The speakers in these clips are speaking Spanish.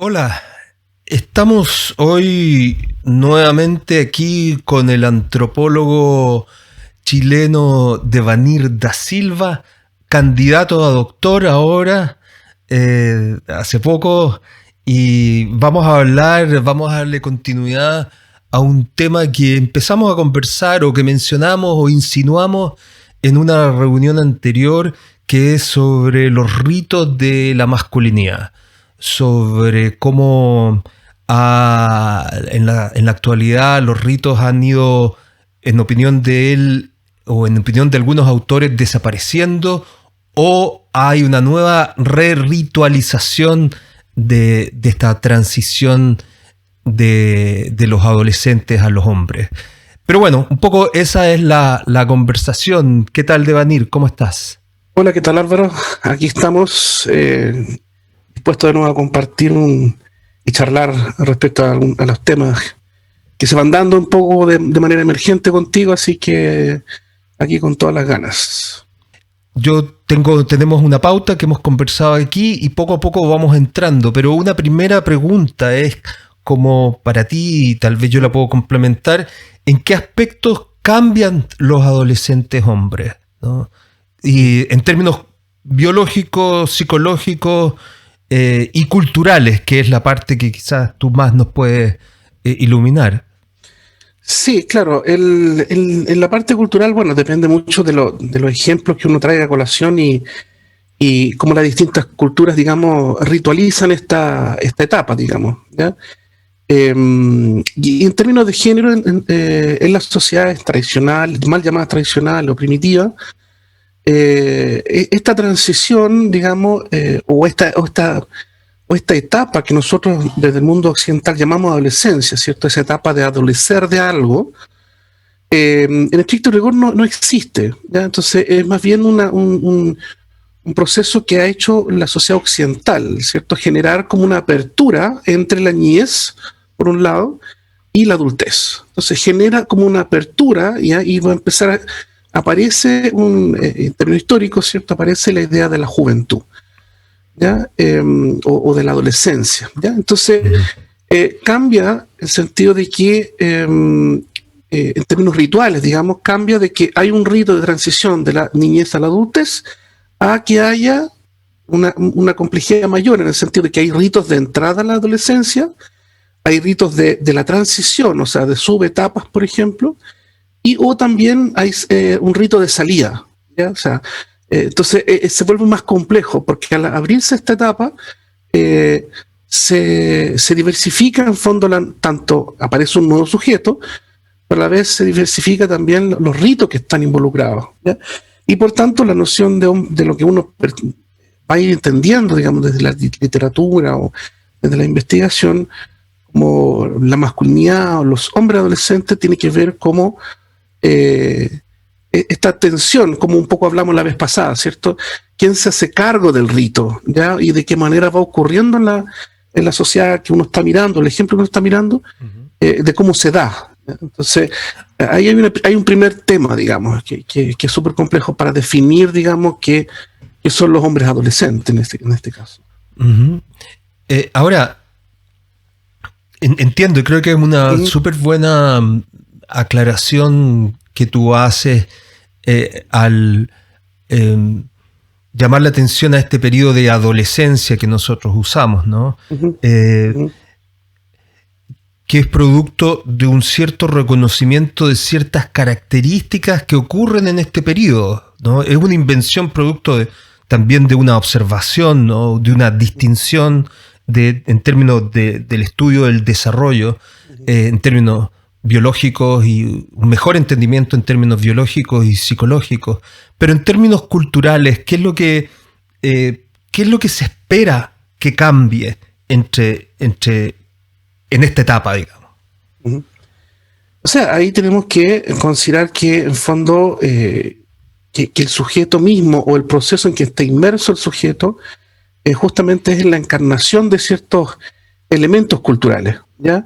Hola, estamos hoy nuevamente aquí con el antropólogo chileno Devanir da Silva, candidato a doctor ahora, hace poco, y vamos a darle continuidad a un tema que empezamos a conversar o que mencionamos o insinuamos en una reunión anterior, que es sobre los ritos de la masculinidad, sobre cómo en la actualidad los ritos han ido, en opinión de él o en opinión de algunos autores, desapareciendo, o hay una nueva re-ritualización de esta transición de los adolescentes a los hombres. Pero bueno, un poco esa es la conversación. ¿Qué tal, Devanir? ¿Cómo estás? Hola, ¿qué tal, Álvaro? Aquí estamos dispuestos de nuevo a compartir y charlar respecto a los temas que se van dando un poco de manera emergente contigo, así que aquí con todas las ganas. Tenemos una pauta que hemos conversado aquí y poco a poco vamos entrando, pero una primera pregunta es, como para ti, y tal vez yo la puedo complementar: ¿en qué aspectos cambian los adolescentes hombres, ¿no? Y en términos biológicos, psicológicos y culturales, que es la parte que quizás tú más nos puedes iluminar. Sí, claro, en la parte cultural, bueno, depende mucho de los ejemplos que uno trae a colación y cómo las distintas culturas, digamos, ritualizan esta etapa, digamos, ¿ya? Y en términos de género, en las sociedades tradicionales, mal llamadas tradicionales o primitivas, esta transición, digamos, o esta etapa que nosotros desde el mundo occidental llamamos adolescencia, ¿cierto? Esa etapa de adolecer de algo, en estricto rigor no existe, ¿ya? Entonces es más bien un proceso que ha hecho la sociedad occidental, ¿cierto? Generar como una apertura entre la niñez, por un lado, y la adultez. Entonces genera como una apertura, ¿ya? Y va a empezar aparece en términos históricos, ¿cierto? Aparece la idea de la juventud, ¿ya? O de la adolescencia, ¿ya? Entonces, cambia el sentido de que, en términos rituales, digamos, cambia de que hay un rito de transición de la niñez a la adultez a que haya una complejidad mayor, en el sentido de que hay ritos de entrada a la adolescencia, hay ritos de la transición, o sea, de subetapas, por ejemplo, o también hay un rito de salida, ¿ya? O sea, entonces se vuelve más complejo, porque al abrirse esta etapa, se diversifica en fondo, tanto aparece un nuevo sujeto, pero a la vez se diversifica también los ritos que están involucrados, ¿ya? Y por tanto la noción de lo que uno va a ir entendiendo, digamos, desde la literatura o desde la investigación, como la masculinidad o los hombres adolescentes, tiene que ver cómo esta tensión, como un poco hablamos la vez pasada, ¿cierto? ¿Quién se hace cargo del rito, ¿ya? Y de qué manera va ocurriendo en la sociedad que uno está mirando, el ejemplo que uno está mirando, de cómo se da, ¿ya? Entonces, ahí hay un primer tema, digamos, que es súper complejo para definir, digamos, qué son los hombres adolescentes en este caso. Ahora, entiendo, y creo que es una súper buena aclaración que tú haces al llamar la atención a este periodo de adolescencia que nosotros usamos, ¿no? Que es producto de un cierto reconocimiento de ciertas características que ocurren en este periodo, ¿no? Es una invención producto también de una observación, ¿no? De una distinción en términos del estudio del desarrollo, en términos biológicos, y un mejor entendimiento en términos biológicos y psicológicos. Pero en términos culturales, ¿qué es lo que se espera que cambie en esta etapa, digamos? O sea, ahí tenemos que considerar que, en fondo, que el sujeto mismo o el proceso en que está inmerso el sujeto justamente es la encarnación de ciertos elementos culturales, ¿ya?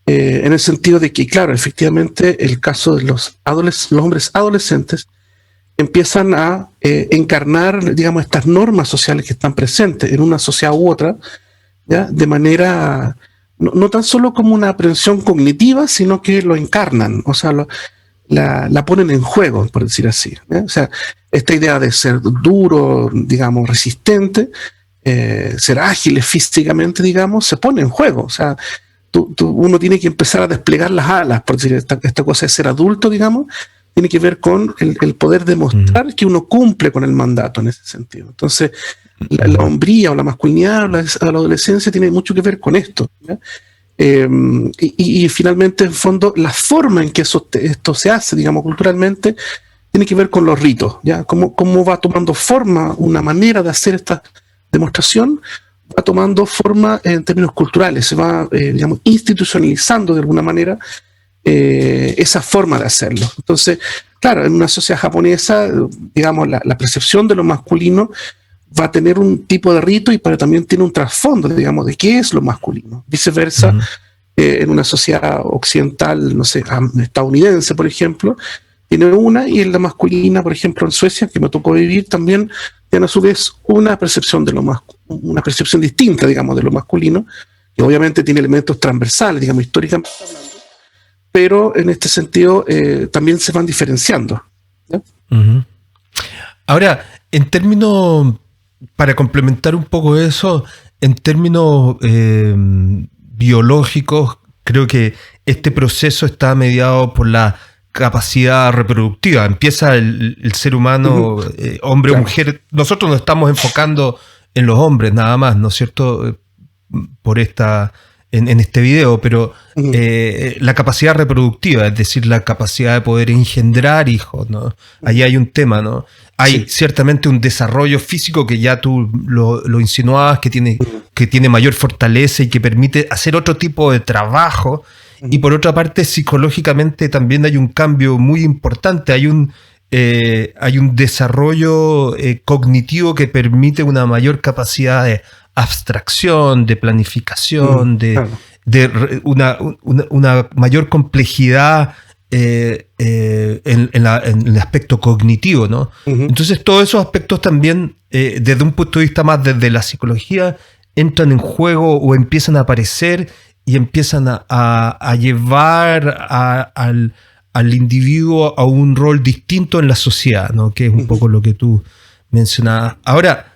En el sentido de que, claro, efectivamente, el caso de los hombres adolescentes empiezan a encarnar, digamos, estas normas sociales que están presentes en una sociedad u otra, ¿ya? De manera, no tan solo como una aprehensión cognitiva, sino que lo encarnan, o sea, la ponen en juego, por decir así, ¿ya? O sea, esta idea de ser duro, digamos, resistente, ser ágiles físicamente, digamos, se pone en juego. O sea, uno tiene que empezar a desplegar las alas, por decir, esta cosa de ser adulto, digamos, tiene que ver con el poder demostrar que uno cumple con el mandato en ese sentido. Entonces, la hombría o la masculinidad o la adolescencia tiene mucho que ver con esto, ¿ya? Y finalmente, en fondo, la forma en que esto se hace, digamos, culturalmente, tiene que ver con los ritos, ¿ya? Cómo va tomando forma una manera de hacer esta demostración, va tomando forma en términos culturales, se va, digamos, institucionalizando de alguna manera esa forma de hacerlo. Entonces, claro, en una sociedad japonesa, digamos, la percepción de lo masculino va a tener un tipo de rito, pero también tiene un trasfondo, digamos, de qué es lo masculino. Viceversa, en una sociedad occidental, no sé, estadounidense, por ejemplo, tiene una, y en la masculina, por ejemplo, en Suecia, que me tocó vivir, también tiene a su vez una percepción una percepción distinta, digamos, de lo masculino, que obviamente tiene elementos transversales, digamos, históricamente hablando, pero en este sentido también se van diferenciando, ¿ya? Ahora, en términos, para complementar un poco eso, en términos biológicos, creo que este proceso está mediado por la capacidad reproductiva. Empieza el ser humano, hombre o mujer. Nosotros nos estamos enfocando en los hombres nada más, ¿no es cierto? Por en este video, pero la capacidad reproductiva, es decir, la capacidad de poder engendrar hijos, ¿no? Ahí hay un tema, ¿no? Hay ciertamente un desarrollo físico que ya tú lo insinuabas, que tiene mayor fortaleza y que permite hacer otro tipo de trabajo. Y por otra parte, psicológicamente también hay un cambio muy importante. Hay un desarrollo cognitivo que permite una mayor capacidad de abstracción, de planificación, de una mayor complejidad en el aspecto cognitivo, ¿no? Entonces todos esos aspectos también, desde un punto de vista más desde la psicología, entran en juego o empiezan a aparecer y empiezan a llevar al individuo a un rol distinto en la sociedad, ¿no? Que es un poco lo que tú mencionabas. Ahora,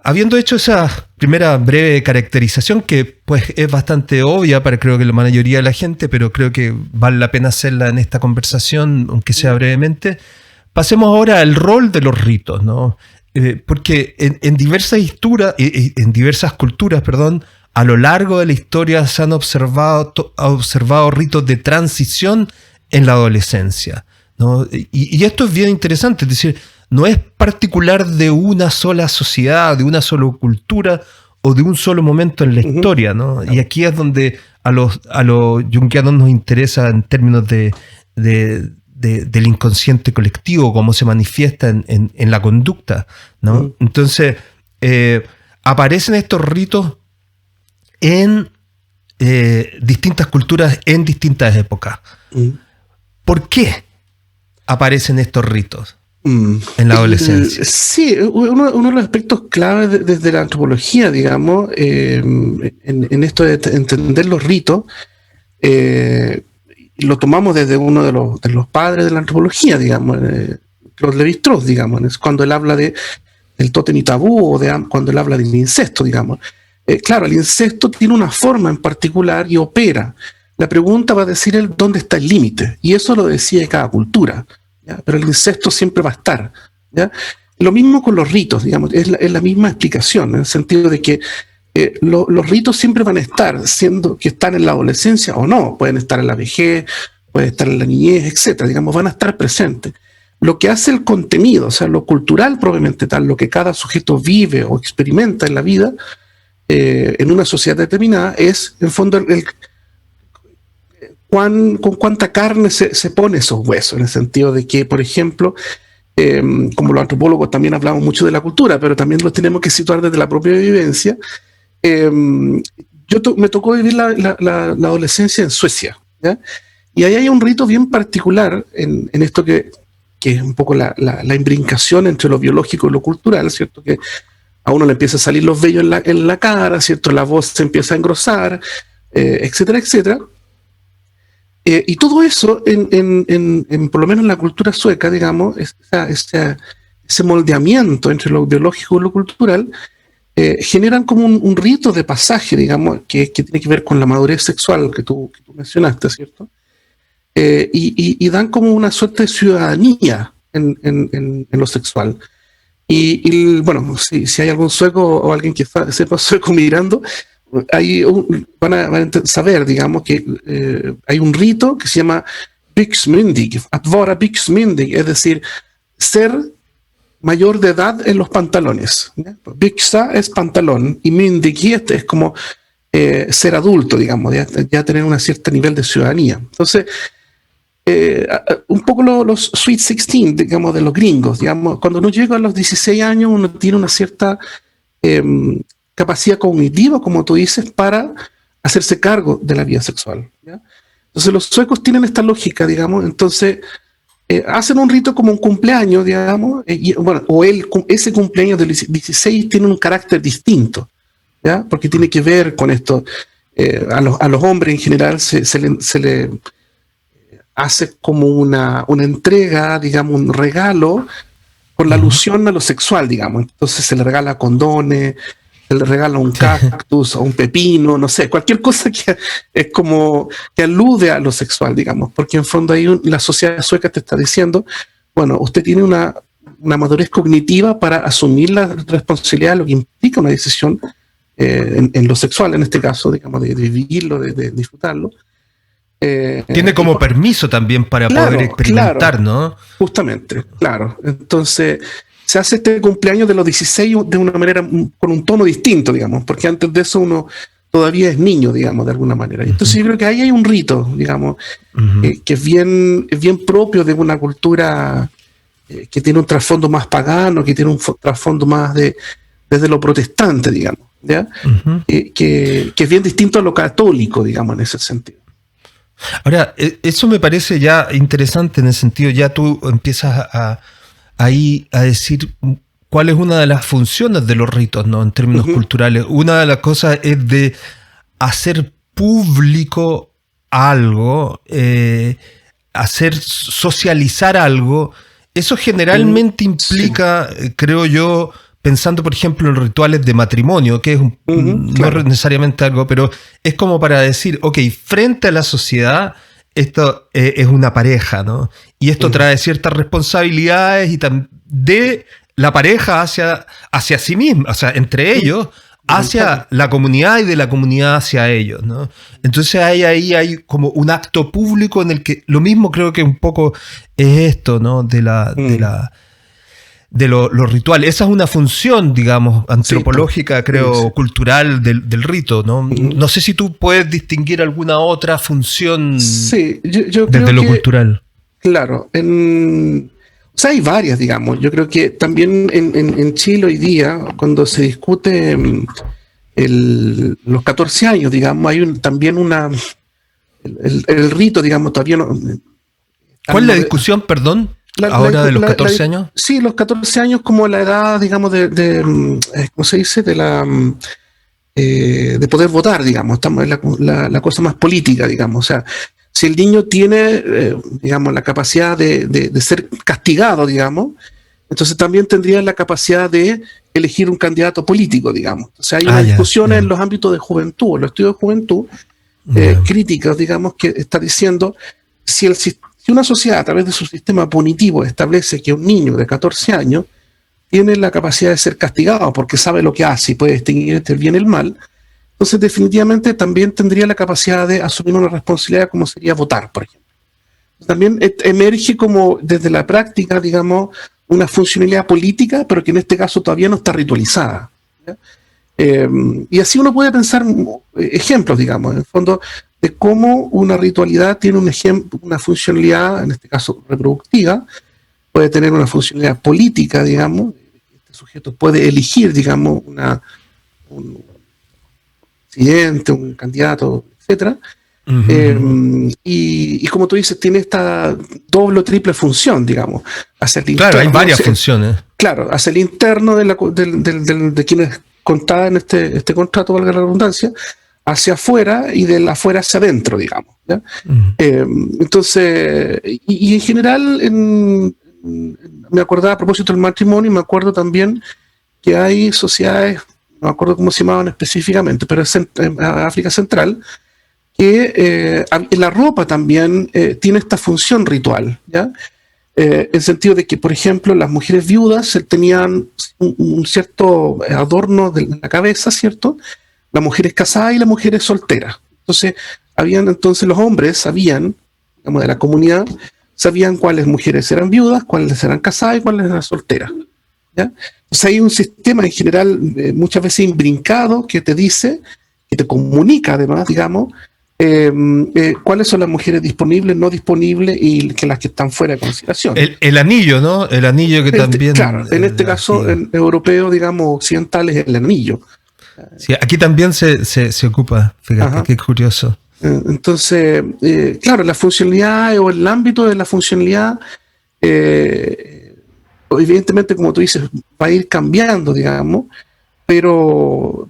habiendo hecho esa primera breve caracterización, que pues es bastante obvia para creo que la mayoría de la gente, pero creo que vale la pena hacerla en esta conversación, aunque sea brevemente, pasemos ahora al rol de los ritos, ¿no? Porque en diversas culturas, a lo largo de la historia se han observado ritos de transición en la adolescencia, ¿no? Y esto es bien interesante, es decir, no es particular de una sola sociedad, de una sola cultura o de un solo momento en la historia, ¿no? Y aquí es donde a los junguianos nos interesa en términos del inconsciente colectivo, cómo se manifiesta en la conducta, ¿no? Entonces, aparecen estos ritos en distintas culturas, en distintas épocas. ¿Por qué aparecen estos ritos en la adolescencia? Sí, uno de los aspectos clave desde la antropología, digamos, en esto de entender los ritos, lo tomamos desde uno de los padres de la antropología, digamos, Claude Lévi-Strauss, digamos, es cuando él habla del tótem y tabú, o cuando él habla del incesto, digamos. Claro, el incesto tiene una forma en particular y opera. La pregunta va a decir él dónde está el límite, y eso lo decide cada cultura, ¿ya? Pero el incesto siempre va a estar, ¿ya? Lo mismo con los ritos, digamos, es la misma explicación, en el sentido de que los ritos siempre van a estar, siendo que están en la adolescencia o no, pueden estar en la vejez, pueden estar en la niñez, etcétera, digamos, van a estar presentes. Lo que hace el contenido, o sea, lo cultural propiamente tal, lo que cada sujeto vive o experimenta en la vida, en una sociedad determinada, es, en fondo, con cuánta carne se pone esos huesos, en el sentido de que, por ejemplo, como los antropólogos también hablamos mucho de la cultura, pero también los tenemos que situar desde la propia vivencia. Me tocó vivir la adolescencia en Suecia, ¿ya? Y ahí hay un rito bien particular en esto que es un poco la imbrincación entre lo biológico y lo cultural, ¿cierto? Que a uno le empieza a salir los vellos en la cara, ¿cierto? La voz se empieza a engrosar, etcétera, etcétera. Y todo eso, por lo menos en la cultura sueca, digamos, ese moldeamiento entre lo biológico y lo cultural, generan como un rito de pasaje, digamos, que tiene que ver con la madurez sexual que tú mencionaste, ¿cierto? Y dan como una suerte de ciudadanía en lo sexual. Bueno, si hay algún sueco o alguien que sepa sueco mirando, van a saber, digamos, que hay un rito que se llama byxmyndig, att vara byxmyndig, es decir, ser mayor de edad en los pantalones. Byxa es pantalón y myndighet es como ser adulto, digamos, ya tener un cierto nivel de ciudadanía. Entonces, un poco los Sweet 16, digamos, de los gringos, digamos, cuando uno llega a los 16 años, uno tiene una cierta capacidad cognitiva, como tú dices, para hacerse cargo de la vida sexual, ¿ya? Entonces los suecos tienen esta lógica, digamos, entonces hacen un rito como un cumpleaños, digamos, bueno, ese cumpleaños del 16 tiene un carácter distinto, ¿ya? Porque tiene que ver con esto. A los hombres en general se le hace como una entrega, digamos, un regalo con la alusión a lo sexual, digamos. Entonces se le regala condones, se le regala un cactus o un pepino, no sé, cualquier cosa que es como que alude a lo sexual, digamos, porque en fondo ahí la sociedad sueca te está diciendo, bueno, usted tiene una madurez cognitiva para asumir la responsabilidad de lo que implica una decisión en lo sexual, en este caso, digamos, de vivirlo, de disfrutarlo. Tiene como permiso también para poder experimentar, claro, ¿no? Justamente, claro. Entonces se hace este cumpleaños de los 16 de una manera, con un tono distinto, digamos, porque antes de eso uno todavía es niño, digamos, de alguna manera. Entonces yo creo que ahí hay un rito, digamos, que es bien propio de una cultura que tiene un trasfondo más pagano, que tiene un trasfondo más desde lo protestante, digamos, ¿ya? Que es bien distinto a lo católico, digamos, en ese sentido. Ahora, eso me parece ya interesante en el sentido, ya tú empiezas ahí a decir cuál es una de las funciones de los ritos, ¿no? En términos culturales. Una de las cosas es de hacer público algo, socializar algo. Eso generalmente implica, creo yo, pensando por ejemplo en rituales de matrimonio, que es no necesariamente algo, pero es como para decir, ok, frente a la sociedad, esto es una pareja, ¿no? Y esto trae ciertas responsabilidades y de la pareja hacia sí misma, o sea, entre ellos, hacia la comunidad y de la comunidad hacia ellos, ¿no? Entonces ahí hay como un acto público en el que lo mismo creo que un poco es esto, ¿no? De los rituales. Esa es una función, digamos, antropológica, creo, cultural del rito, ¿no? No sé si tú puedes distinguir alguna otra función yo desde lo cultural. Claro, o sea, hay varias, digamos. Yo creo que también en Chile hoy día, cuando se discute los 14 años, digamos, hay también el rito, digamos, todavía no... ¿Cuál es la discusión, perdón? ¿Ahora de los 14 años? Sí, los 14 años como la edad, digamos, ¿cómo se dice? De poder votar, digamos. Estamos en la cosa más política, digamos. O sea, si el niño tiene, digamos, la capacidad de ser castigado, digamos, entonces también tendría la capacidad de elegir un candidato político, digamos. O sea, hay una discusión en los ámbitos de juventud, en los estudios de juventud, críticos, digamos, que está diciendo si una sociedad a través de su sistema punitivo establece que un niño de 14 años tiene la capacidad de ser castigado porque sabe lo que hace y puede distinguir entre el bien y el mal, entonces definitivamente también tendría la capacidad de asumir una responsabilidad como sería votar, por ejemplo. También emerge como desde la práctica, digamos, una funcionalidad política, pero que en este caso todavía no está ritualizada, ¿ya? Y así uno puede pensar ejemplos, digamos, en el fondo, de cómo una ritualidad tiene una funcionalidad, en este caso reproductiva, puede tener una funcionalidad política, digamos, este sujeto puede elegir, digamos, un presidente, un candidato, etcétera, Y como tú dices, tiene esta doble o triple función, digamos. Hacia el Claro, interno, hay varias funciones. Claro, hacia el interno de quienes contaban en este contrato, valga la redundancia, hacia afuera y de afuera hacia adentro, digamos. ¿Ya? Entonces, y en general, me acordaba a propósito del matrimonio, me acuerdo también que hay sociedades, no me acuerdo cómo se llamaban específicamente, pero es en África Central, que la ropa también tiene esta función ritual, ¿ya? En el sentido de que, por ejemplo, las mujeres viudas tenían un cierto adorno de la cabeza, ¿cierto? Las mujeres casadas y las mujeres solteras. Entonces, entonces los hombres sabían, digamos, de la comunidad, sabían cuáles mujeres eran viudas, cuáles eran casadas y cuáles eran solteras, ¿ya? Entonces hay un sistema en general muchas veces imbrincado que te dice, que te comunica además, digamos, cuáles son las mujeres disponibles, no disponibles y que las que están fuera de consideración. El anillo, ¿no? El anillo que también... Claro, en este caso, en europeo, digamos, occidental, es el anillo. Sí, aquí también se ocupa, fíjate, Ajá. qué curioso. Entonces, claro, la funcionalidad o el ámbito de la funcionalidad, evidentemente, como tú dices, va a ir cambiando, digamos, pero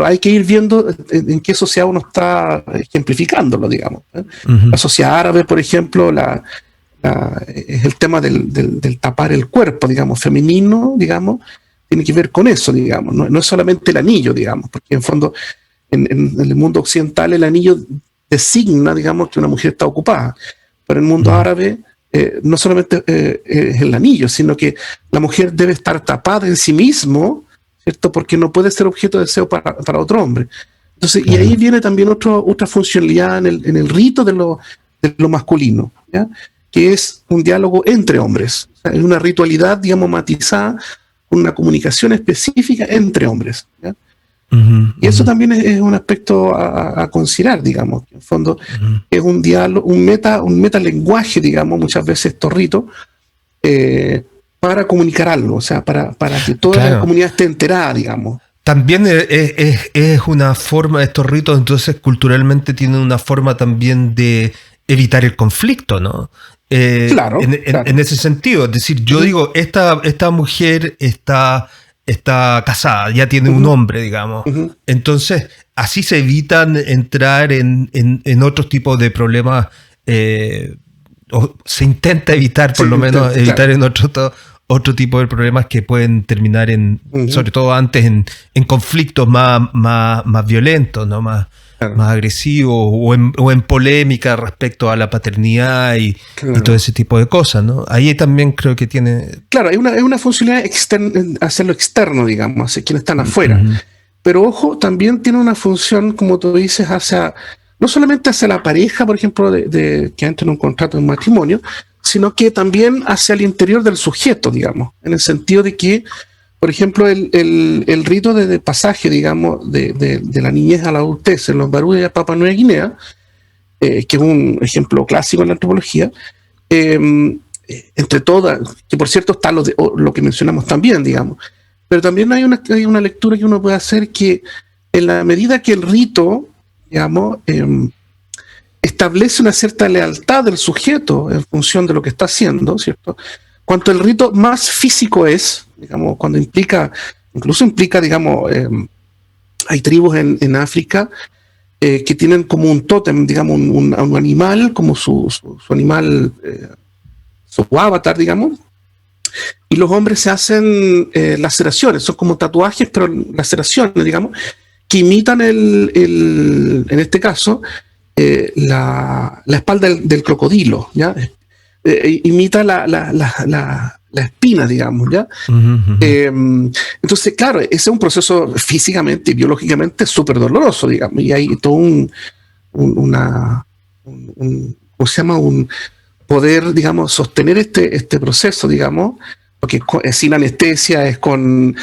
hay que ir viendo en qué sociedad uno está ejemplificándolo, digamos. La sociedad árabe, por ejemplo, es el tema del tapar el cuerpo, digamos, femenino, digamos, tiene que ver con eso, digamos, no es solamente el anillo, digamos, porque en fondo en el mundo occidental el anillo designa, digamos, que una mujer está ocupada, pero en el mundo árabe no solamente es el anillo, sino que la mujer debe estar tapada en sí mismo, ¿cierto? Porque no puede ser objeto de deseo para otro hombre. Entonces, y ahí viene también otra funcionalidad en el rito de lo masculino, ¿ya? Que es un diálogo entre hombres, o sea, es una ritualidad, digamos, matizada, una comunicación específica entre hombres, ¿ya? Y eso también es un aspecto a considerar, digamos, que en fondo es un diálogo, un metalenguaje, digamos, muchas veces estos ritos, para comunicar algo, o sea, para que toda la comunidad esté enterada, digamos. También es una forma, estos ritos entonces culturalmente tienen una forma también de evitar el conflicto, ¿no? Claro. En ese sentido, es decir, yo digo, esta mujer está casada, ya tiene un hombre, digamos. Entonces, así se evitan entrar en otros tipos de problemas, o se intenta evitar, por lo menos, evitar en otro tipo de problemas que pueden terminar sobre todo antes, en conflictos más violentos, ¿no? Más agresivos, o en polémica respecto a la paternidad y todo ese tipo de cosas, ¿no? Ahí también creo que tiene... Claro, hay una funcionalidad externa, hacia lo externo, digamos, hacia quienes están afuera. Pero ojo, también tiene una función, como tú dices, no solamente hacia la pareja, por ejemplo, que entra en un contrato de matrimonio, sino que también hacia el interior del sujeto, digamos, en el sentido de que, por ejemplo, el rito de pasaje, digamos, de la niñez a la adultez en los Barú de Papua Nueva Guinea, que es un ejemplo clásico en la antropología, entre todas, que por cierto está lo que mencionamos también, digamos, pero también hay una lectura que uno puede hacer que en la medida que el rito, digamos, establece una cierta lealtad del sujeto en función de lo que está haciendo, ¿cierto? Cuanto el rito más físico es, digamos, cuando incluso implica, digamos, hay tribus en África que tienen como un tótem, digamos, un animal, como su animal, su avatar, digamos, y los hombres se hacen laceraciones, son como tatuajes, pero laceraciones, digamos, que imitan en este caso, la espalda del crocodilo, ¿ya? Imita la espina, digamos, ¿ya? Entonces, claro, ese es un proceso físicamente y biológicamente súper doloroso, digamos, y hay todo ¿cómo se llama? Un poder, digamos, sostener este proceso, digamos, porque es sin anestesia, es con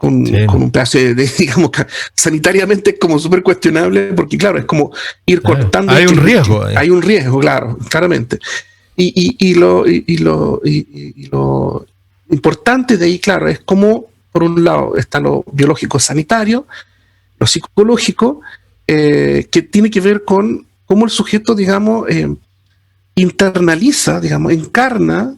un pedazo digamos, sanitariamente es como súper cuestionable, porque claro, es como ir cortando. Hay un riesgo. Hay un riesgo, claro, claramente. Y lo importante de ahí, claro, es como, por un lado, está lo biológico sanitario, lo psicológico, que tiene que ver con cómo el sujeto, digamos, internaliza, digamos, encarna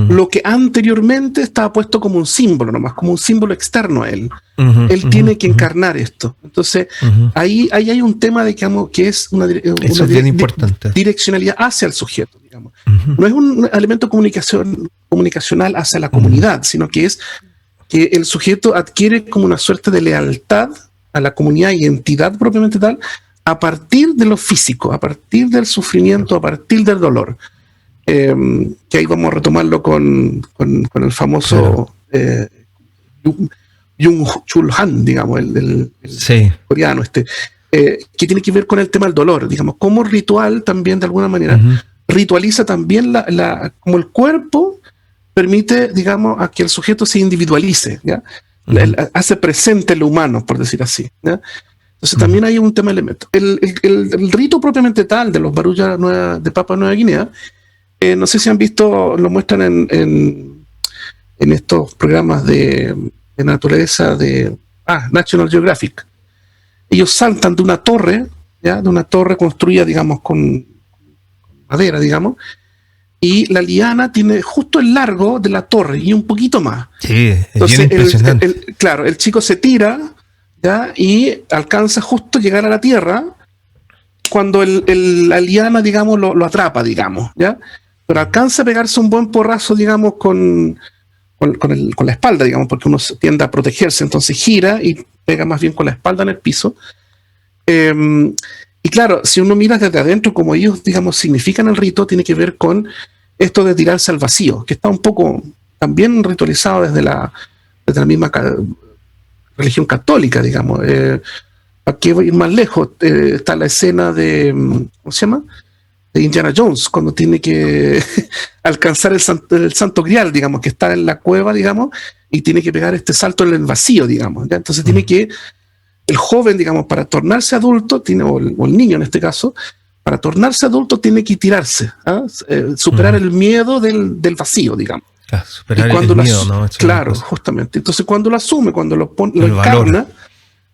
lo que anteriormente estaba puesto como un símbolo nomás, como un símbolo externo a él. Él tiene que encarnar esto. Entonces, ahí hay un tema, digamos, que es una bien importante. Direccionalidad hacia el sujeto, digamos. No es un elemento comunicacional hacia la comunidad, sino que es que el sujeto adquiere como una suerte de lealtad a la comunidad y entidad propiamente tal, a partir de lo físico, a partir del sufrimiento, a partir del dolor. Que ahí vamos a retomarlo con el famoso Jung-Chul Han, digamos, el coreano, que tiene que ver con el tema del dolor, digamos, como ritual también de alguna manera ritualiza también como el cuerpo permite, digamos, a que el sujeto se individualice, ¿ya? Hace presente lo humano, por decir así, ¿ya? Entonces también hay un tema elemento. El rito propiamente tal de los Baruya de Papua Nueva Guinea, no sé si han visto, lo muestran en estos programas de naturaleza de National Geographic. Ellos saltan de una torre, ¿ya? De una torre construida, digamos, con madera, digamos, y la liana tiene justo el largo de la torre y un poquito más. Sí, es entonces, bien impresionante. Claro, el chico se tira, ¿ya? Y alcanza justo llegar a la tierra cuando la liana, digamos, lo atrapa, digamos, ¿ya? Pero alcanza a pegarse un buen porrazo, digamos, con la espalda, digamos, porque uno tiende a protegerse, entonces gira y pega más bien con la espalda en el piso. Y claro, si uno mira desde adentro, como ellos, digamos, significan el rito, tiene que ver con esto de tirarse al vacío, que está un poco también ritualizado desde la misma religión católica, digamos. ¿Para qué ir más lejos? Está la escena de, ¿cómo se llama? De Indiana Jones, cuando tiene que alcanzar el santo grial, digamos, que está en la cueva, digamos, y tiene que pegar este salto en el vacío, digamos, ¿ya? Entonces tiene que, el joven, digamos, para tornarse adulto, o el niño en este caso, para tornarse adulto tiene que tirarse, superar el miedo del vacío, digamos. Superar el miedo, ¿no? Claro, justamente. Entonces cuando lo asume, cuando lo encarna,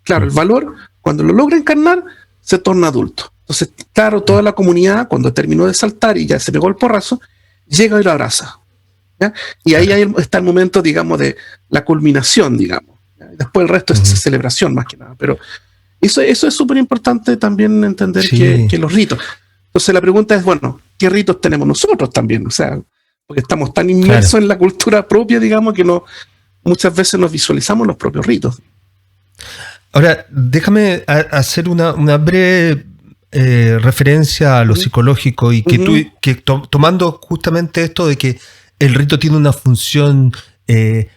claro, el valor, cuando lo logra encarnar, se torna adulto. Entonces, claro, toda la comunidad, cuando terminó de saltar y ya se pegó el porrazo, llega y lo abraza, ¿ya? Y ahí está el momento, digamos, de la culminación, digamos, ¿ya? Después el resto es celebración, más que nada. Pero eso es súper importante también entender que los ritos. Entonces la pregunta es, bueno, ¿qué ritos tenemos nosotros también? O sea, porque estamos tan inmersos en la cultura propia, digamos, que muchas veces nos visualizamos los propios ritos. Ahora, déjame hacer una breve referencia a lo psicológico y que tomando justamente esto de que el rito tiene una función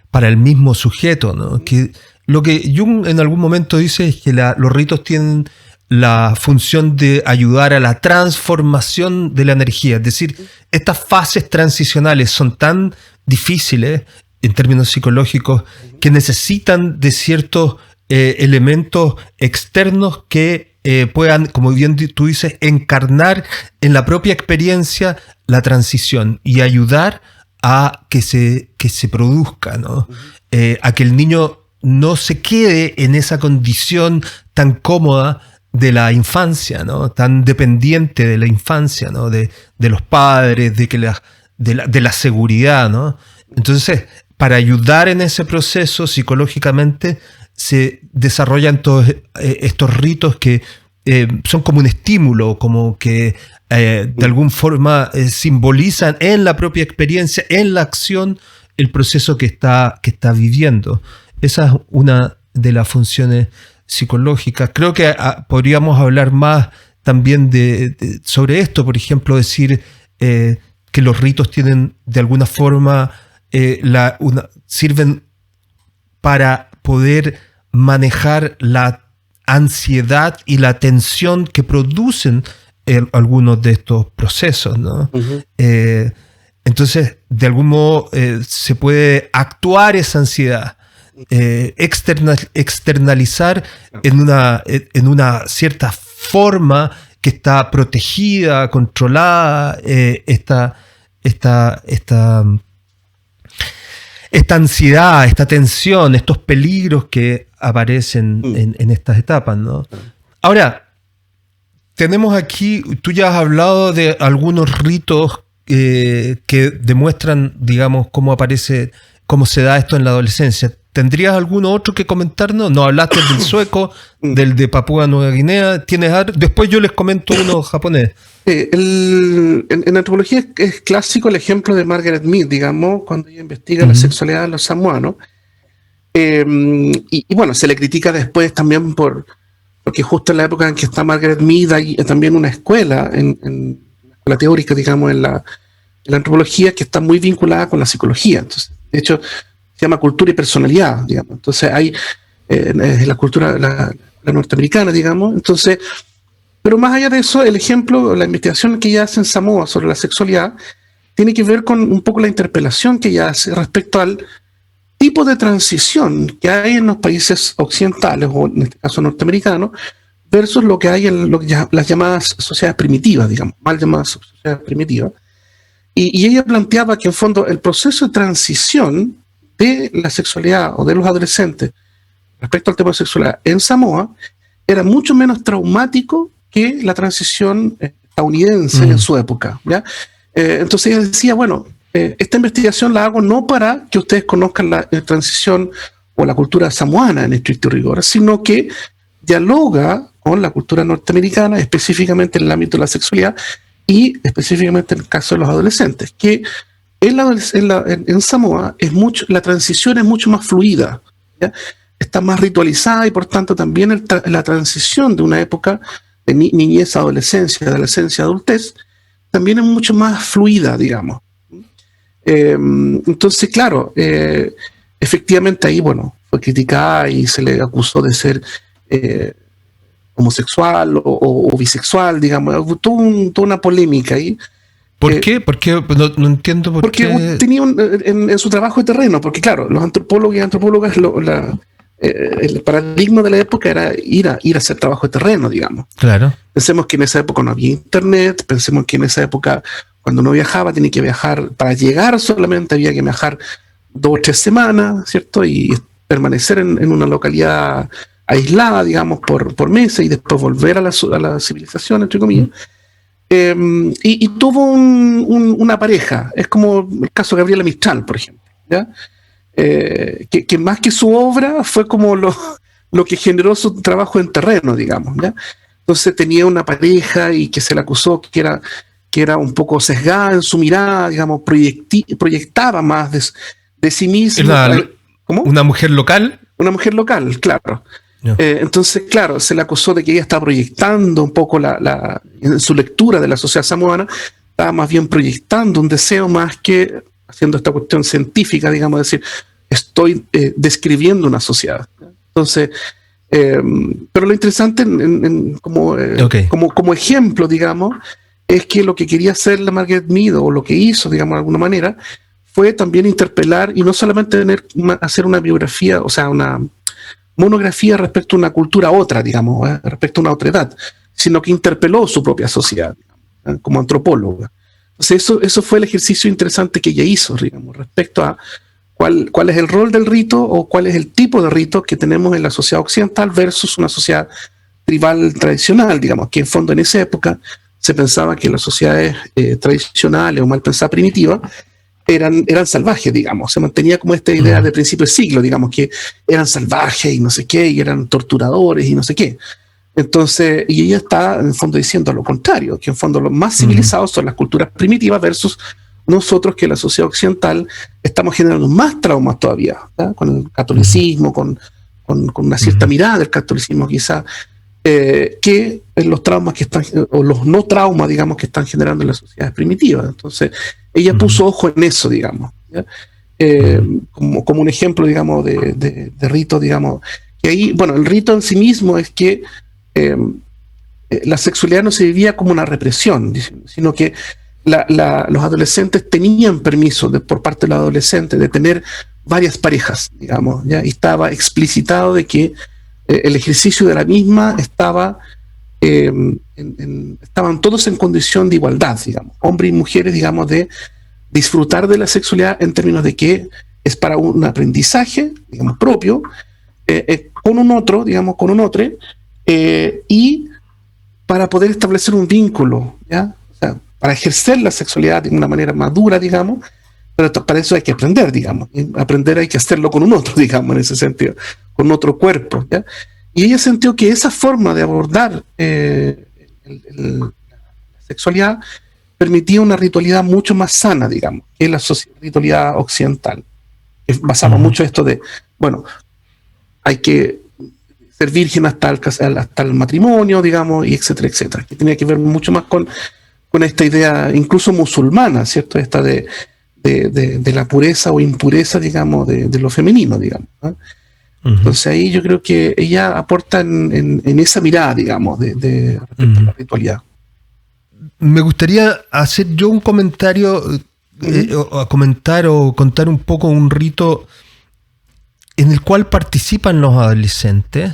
para el mismo sujeto, ¿no? Que lo que Jung en algún momento dice es que los ritos tienen la función de ayudar a la transformación de la energía. Es decir, estas fases transicionales son tan difíciles en términos psicológicos que necesitan de ciertos elementos externos que puedan, como bien tú dices, encarnar en la propia experiencia la transición y ayudar a que se produzca, ¿no? A que el niño no se quede en esa condición tan cómoda de la infancia, ¿no? Tan dependiente de la infancia, ¿no? De los padres, de la seguridad, ¿no? Entonces, para ayudar en ese proceso psicológicamente, se desarrollan todos estos ritos que son como un estímulo, como que de alguna forma simbolizan en la propia experiencia, en la acción, el proceso que está viviendo. Esa es una de las funciones psicológicas. Creo que podríamos hablar más también sobre esto, por ejemplo, decir que los ritos tienen de alguna forma sirven para poder manejar la ansiedad y la tensión que producen algunos de estos procesos, ¿no? Entonces, de algún modo se puede actuar esa ansiedad, externalizar en una cierta forma que está protegida, controlada, esta ansiedad, esta tensión, estos peligros que aparecen en estas etapas, ¿no? Ahora, tenemos aquí, tú ya has hablado de algunos ritos que demuestran, digamos, cómo se da esto en la adolescencia. ¿Tendrías alguno otro que comentarnos? No, hablaste del sueco, del de Papúa Nueva Guinea. Después yo les comento uno japonés. En antropología es clásico el ejemplo de Margaret Mead, digamos, cuando ella investiga la sexualidad de los samoanos. Y bueno, se le critica después también porque justo en la época en que está Margaret Mead hay también una escuela, en la teórica, digamos, en la antropología que está muy vinculada con la psicología. Entonces, de hecho, se llama cultura y personalidad, digamos. Entonces hay la cultura la norteamericana, digamos. Entonces, pero más allá de eso, el ejemplo, la investigación que ella hace en Samoa sobre la sexualidad tiene que ver con un poco la interpelación que ella hace respecto al tipo de transición que hay en los países occidentales, o en este caso norteamericanos, versus lo que hay en las llamadas sociedades primitivas, digamos, mal llamadas sociedades primitivas. Y ella planteaba que en fondo el proceso de transición de la sexualidad o de los adolescentes respecto al tema de sexualidad en Samoa era mucho menos traumático que la transición estadounidense en su época, ¿ya? Entonces ella decía, bueno, esta investigación la hago no para que ustedes conozcan la transición o la cultura samoana en estricto rigor, sino que dialoga con la cultura norteamericana, específicamente en el ámbito de la sexualidad y específicamente en el caso de los adolescentes, que en Samoa la transición es mucho más fluida, ¿ya? Está más ritualizada y por tanto también la transición de una época de niñez a adolescencia, de adolescencia a adultez, también es mucho más fluida, digamos. Entonces, claro, efectivamente ahí, bueno, fue criticada y se le acusó de ser homosexual o bisexual, digamos, toda una polémica ahí. ¿Por qué? Porque no entiendo por qué. Porque tenía en su trabajo de terreno, porque claro, los antropólogos y antropólogas, el paradigma de la época era ir a hacer trabajo de terreno, digamos. Claro. Pensemos que en esa época no había internet, pensemos que en esa época cuando uno viajaba tenía que viajar, para llegar solamente había que viajar 2 o 3 semanas, ¿cierto? Y permanecer en una localidad aislada, digamos, por meses y después volver a la civilización, entre comillas. Y tuvo una pareja, es como el caso de Gabriela Mistral, por ejemplo, ¿ya? Que más que su obra fue como lo que generó su trabajo en terreno, digamos, ¿ya? Entonces tenía una pareja y que se le acusó que era un poco sesgada en su mirada, digamos, proyectaba más de sí misma. ¿Cómo? ¿Una mujer local? Una mujer local, claro. No. Entonces, claro, se le acusó de que ella estaba proyectando un poco en su lectura de la sociedad samoana, estaba más bien proyectando un deseo más que haciendo esta cuestión científica, digamos, decir, estoy describiendo una sociedad. Entonces, pero lo interesante como ejemplo, digamos, es que lo que quería hacer la Margaret Mead, o lo que hizo, digamos, de alguna manera, fue también interpelar y no solamente hacer una biografía, o sea, una monografía respecto a una cultura otra, digamos, respecto a una otra edad, sino que interpeló su propia sociedad, digamos, como antropóloga. Entonces eso fue el ejercicio interesante que ella hizo, digamos, respecto a cuál es el rol del rito o cuál es el tipo de rito que tenemos en la sociedad occidental versus una sociedad tribal tradicional, digamos, que en fondo en esa época se pensaba que las sociedades tradicionales o mal pensadas primitivas eran salvajes, digamos. Se mantenía como esta idea de principio de siglo, digamos, que eran salvajes y no sé qué, y eran torturadores y no sé qué. Entonces, y ella está en el fondo diciendo lo contrario, que en fondo los más civilizados son las culturas primitivas versus nosotros, que la sociedad occidental estamos generando más traumas todavía, ¿verdad? Con el catolicismo, con una cierta mirada del catolicismo quizá, que los traumas que están, o los no traumas, digamos, que están generando en las sociedades primitivas. Entonces, ella puso ojo en eso, digamos, ¿ya? Como un ejemplo, digamos, de rito, digamos, que ahí, bueno, el rito en sí mismo es que la sexualidad no se vivía como una represión, sino que los adolescentes tenían permiso por parte de los adolescentes de tener varias parejas, digamos, ¿ya? Y estaba explicitado de que el ejercicio de la misma estaban todos en condición de igualdad, digamos, hombres y mujeres, digamos, de disfrutar de la sexualidad en términos de que es para un aprendizaje, digamos, propio, con un otro, digamos, y para poder establecer un vínculo, ¿ya? O sea, para ejercer la sexualidad de una manera madura, digamos, pero para eso hay que aprender, digamos. Y aprender hay que hacerlo con un otro, digamos, en ese sentido, con otro cuerpo, ¿ya? Y ella sintió que esa forma de abordar la sexualidad permitía una ritualidad mucho más sana, digamos, que la ritualidad occidental. Basaba mucho esto de, bueno, hay que ser virgen hasta el matrimonio, digamos, y etcétera, etcétera. Que tenía que ver mucho más con esta idea, incluso musulmana, ¿cierto? Esta de la pureza o impureza, digamos, de lo femenino, digamos, ¿no? Entonces ahí yo creo que ella aporta en esa mirada, digamos, respecto a la ritualidad. Me gustaría hacer yo un comentario, comentar o contar un poco un rito en el cual participan los adolescentes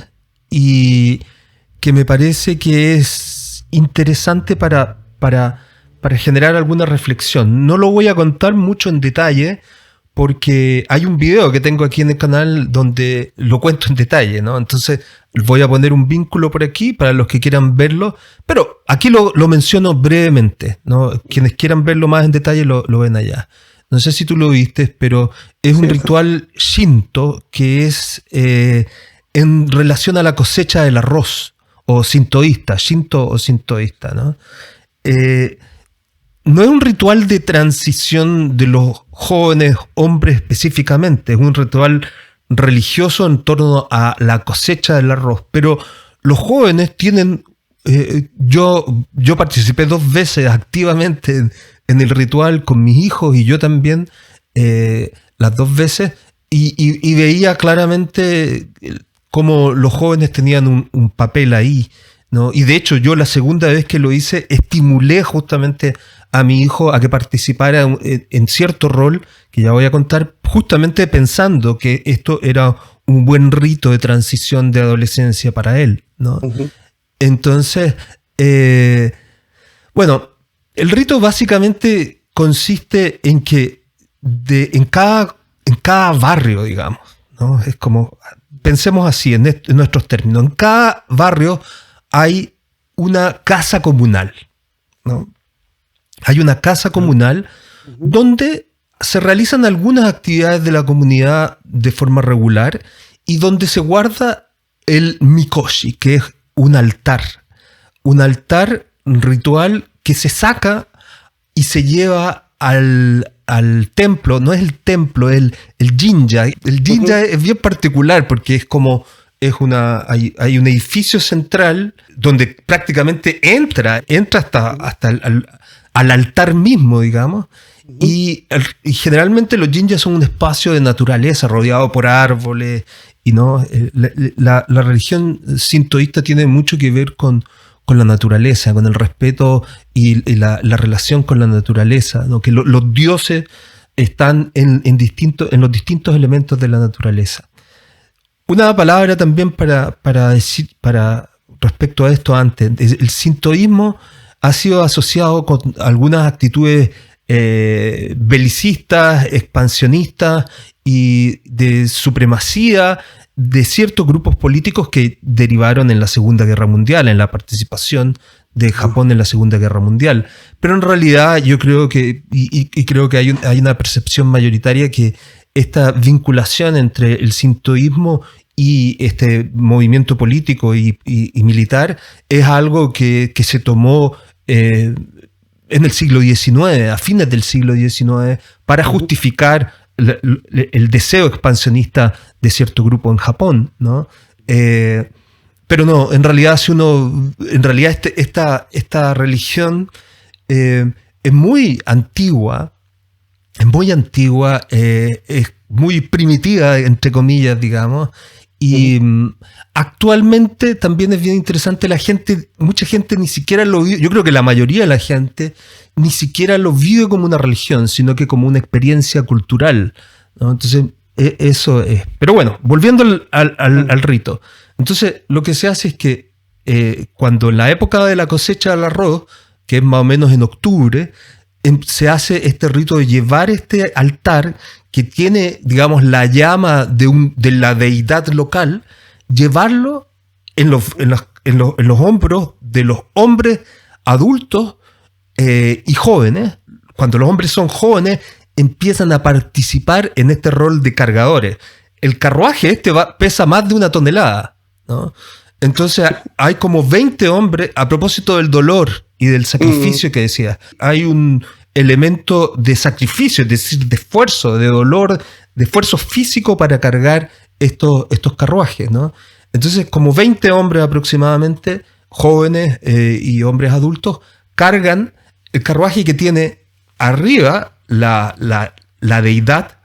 y que me parece que es interesante para generar alguna reflexión. No lo voy a contar mucho en detalle porque hay un video que tengo aquí en el canal donde lo cuento en detalle, ¿no? Entonces voy a poner un vínculo por aquí para los que quieran verlo, pero aquí lo menciono brevemente, ¿no? Quienes quieran verlo más en detalle lo ven allá. No sé si tú lo viste, pero es un ritual shinto que es en relación a la cosecha del arroz, o sintoísta, shinto o sintoísta, ¿no? No es un ritual de transición de los jóvenes hombres específicamente, es un ritual religioso en torno a la cosecha del arroz, pero los jóvenes tienen, yo participé 2 veces activamente en el ritual con mis hijos y yo también, las 2 veces, y veía claramente cómo los jóvenes tenían un papel ahí, ¿no? Y de hecho yo la segunda vez que lo hice estimulé justamente a mi hijo a que participara en cierto rol que ya voy a contar, justamente pensando que esto era un buen rito de transición de adolescencia para él, ¿no? Entonces, bueno, el rito básicamente consiste en que en cada barrio, digamos, ¿no? Es como, pensemos así en nuestros términos, en cada barrio hay una casa comunal, ¿no? Hay una casa comunal donde se realizan algunas actividades de la comunidad de forma regular y donde se guarda el mikoshi, que es un altar ritual que se saca y se lleva al templo. No es el templo, es el jinja. El jinja es bien particular porque es como... hay un edificio central donde prácticamente entra hasta al altar mismo, digamos, y generalmente los jinjas son un espacio de naturaleza rodeado por árboles, y no la religión sintoísta tiene mucho que ver con la naturaleza, con el respeto y la relación con la naturaleza, ¿no? Que los dioses están en los distintos elementos de la naturaleza. Una palabra también para decir respecto a esto antes. El sintoísmo ha sido asociado con algunas actitudes belicistas, expansionistas y de supremacía de ciertos grupos políticos que derivaron en la Segunda Guerra Mundial, en la participación de Japón en la Segunda Guerra Mundial. Pero en realidad yo creo que, y creo que hay una percepción mayoritaria que esta vinculación entre el sintoísmo y este movimiento político y militar es algo que se tomó en el siglo XIX, a fines del siglo XIX, para justificar el deseo expansionista de cierto grupo en Japón, ¿no? Pero no, en realidad esta religión es muy antigua, es muy primitiva, entre comillas, digamos, y actualmente también es bien interesante, mucha gente ni siquiera lo vive, yo creo que la mayoría de la gente ni siquiera lo vive como una religión, sino que como una experiencia cultural, ¿no? Entonces, eso es. Pero bueno, volviendo al rito. Entonces, lo que se hace es que cuando en la época de la cosecha del arroz, que es más o menos en octubre, se hace este rito de llevar este altar que tiene, digamos, la llama de la deidad local, llevarlo en los hombros de los hombres adultos y jóvenes. Cuando los hombres son jóvenes, empiezan a participar en este rol de cargadores. El carruaje pesa más de 1 tonelada, ¿no? Entonces hay como 20 hombres, a propósito del dolor y del sacrificio que decía. Hay un elemento de sacrificio, es decir, de esfuerzo, de dolor, de esfuerzo físico para cargar estos carruajes, ¿no? Entonces, como 20 hombres aproximadamente, jóvenes y hombres adultos, cargan el carruaje que tiene arriba la deidad,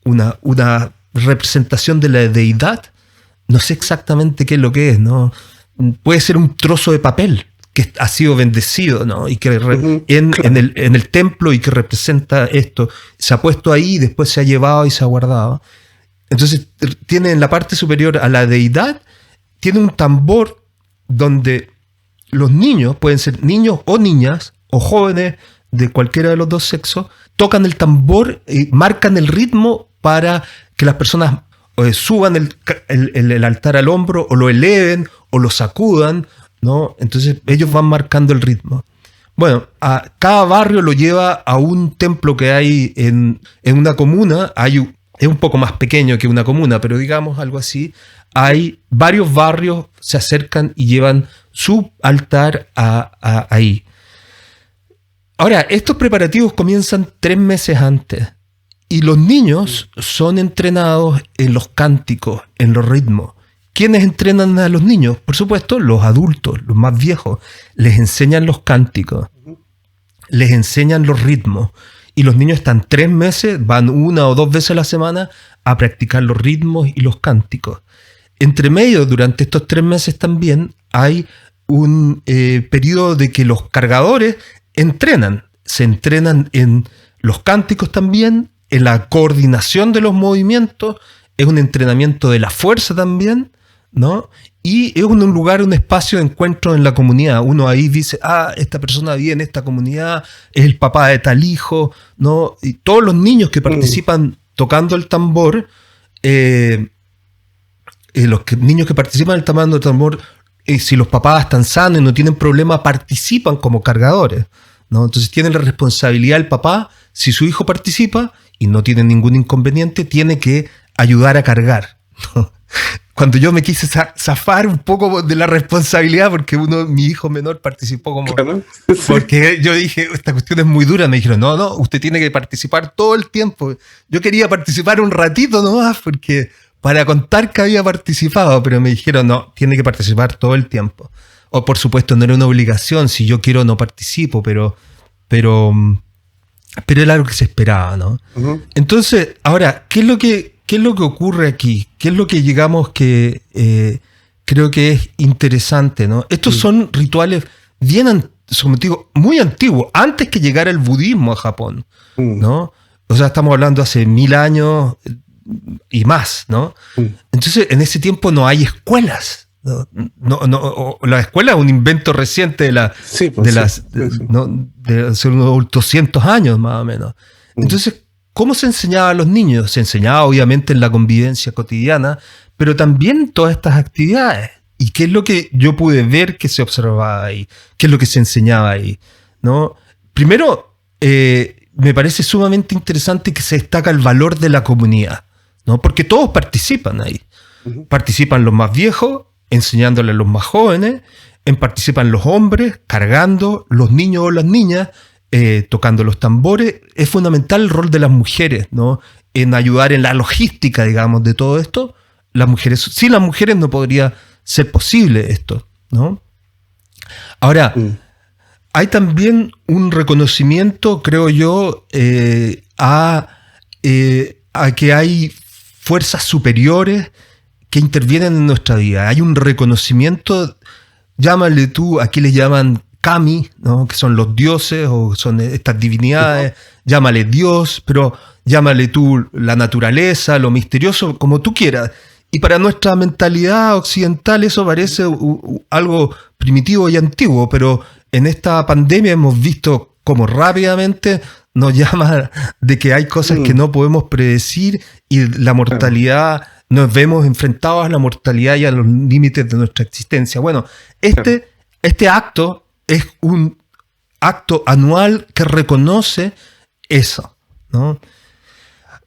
una representación de la deidad. No sé exactamente qué es lo que es, ¿no? Puede ser un trozo de papel que ha sido bendecido, ¿no? Y que en el templo y que representa esto. Se ha puesto ahí y después se ha llevado y se ha guardado. Entonces tiene en la parte superior a la deidad, tiene un tambor donde los niños, pueden ser niños o niñas o jóvenes de cualquiera de los dos sexos, tocan el tambor y marcan el ritmo para que las personas suban el altar al hombro o lo eleven o lo sacudan, ¿no? Entonces ellos van marcando el ritmo. Bueno, cada barrio lo lleva a un templo que hay en una comuna. Es un poco más pequeño que una comuna, pero digamos algo así. Hay varios barrios, se acercan y llevan su altar ahí. Ahora, estos preparativos comienzan 3 meses antes y los niños son entrenados en los cánticos, en los ritmos. ¿Quiénes entrenan a los niños? Por supuesto, los adultos, los más viejos. Les enseñan los cánticos, les enseñan los ritmos. Y los niños están 3 meses, van 1 o 2 veces a la semana a practicar los ritmos y los cánticos. Entre medio, durante estos 3 meses también, hay un periodo de que los cargadores se entrenan en los cánticos también, en la coordinación de los movimientos, es un entrenamiento de la fuerza también, ¿no? Y es un lugar, un espacio de encuentro en la comunidad. Uno ahí dice, esta persona vive en esta comunidad, es el papá de tal hijo, ¿no? Y todos los niños que participan tocando el tambor, niños que participan tocando el tambor, si los papás están sanos y no tienen problema, participan como cargadores, ¿no? Entonces tienen la responsabilidad el papá, si su hijo participa y no tiene ningún inconveniente, tiene que ayudar a cargar, ¿no? Cuando yo me quise zafar un poco de la responsabilidad, porque mi hijo menor participó como... Claro. Sí. Porque yo dije, esta cuestión es muy dura. Me dijeron, no, usted tiene que participar todo el tiempo. Yo quería participar un ratito nomás, porque para contar que había participado, pero me dijeron, no, tiene que participar todo el tiempo. O por supuesto, no era una obligación, si yo quiero no participo, pero era algo que se esperaba, ¿no? Uh-huh. Entonces, ahora, ¿qué es lo que ocurre aquí? ¿Qué es lo que llegamos que creo que es interesante, ¿no? Estos son rituales muy antiguos, antes que llegara el budismo a Japón, ¿no? O sea, estamos hablando hace 1000 años y más, ¿no? Entonces, en ese tiempo no hay escuelas. La escuela es un invento reciente de hace unos 200 años más o menos. Entonces, ¿cómo se enseñaba a los niños? Se enseñaba obviamente en la convivencia cotidiana, pero también en todas estas actividades. ¿Y qué es lo que yo pude ver que se observaba ahí? ¿Qué es lo que se enseñaba ahí? ¿No? Primero, me parece sumamente interesante que se destaca el valor de la comunidad, ¿no? Porque todos participan ahí. Uh-huh. Participan los más viejos, enseñándole a los más jóvenes, participan los hombres, cargando, los niños o las niñas, tocando los tambores. Es fundamental el rol de las mujeres, ¿no? En ayudar en la logística, digamos, de todo esto. Sin las mujeres no podría ser posible esto, ¿no? Ahora, hay también un reconocimiento, creo yo, a que hay fuerzas superiores que intervienen en nuestra vida. Hay un reconocimiento, llámale tú, aquí les llaman kami, ¿no? Que son los dioses o son estas divinidades, llámale Dios, pero llámale tú la naturaleza, lo misterioso, como tú quieras. Y para nuestra mentalidad occidental eso parece algo primitivo y antiguo, pero en esta pandemia hemos visto cómo rápidamente nos llama de que hay cosas que no podemos predecir y la mortalidad, nos vemos enfrentados a la mortalidad y a los límites de nuestra existencia. Bueno, Este acto es un acto anual que reconoce eso, ¿no?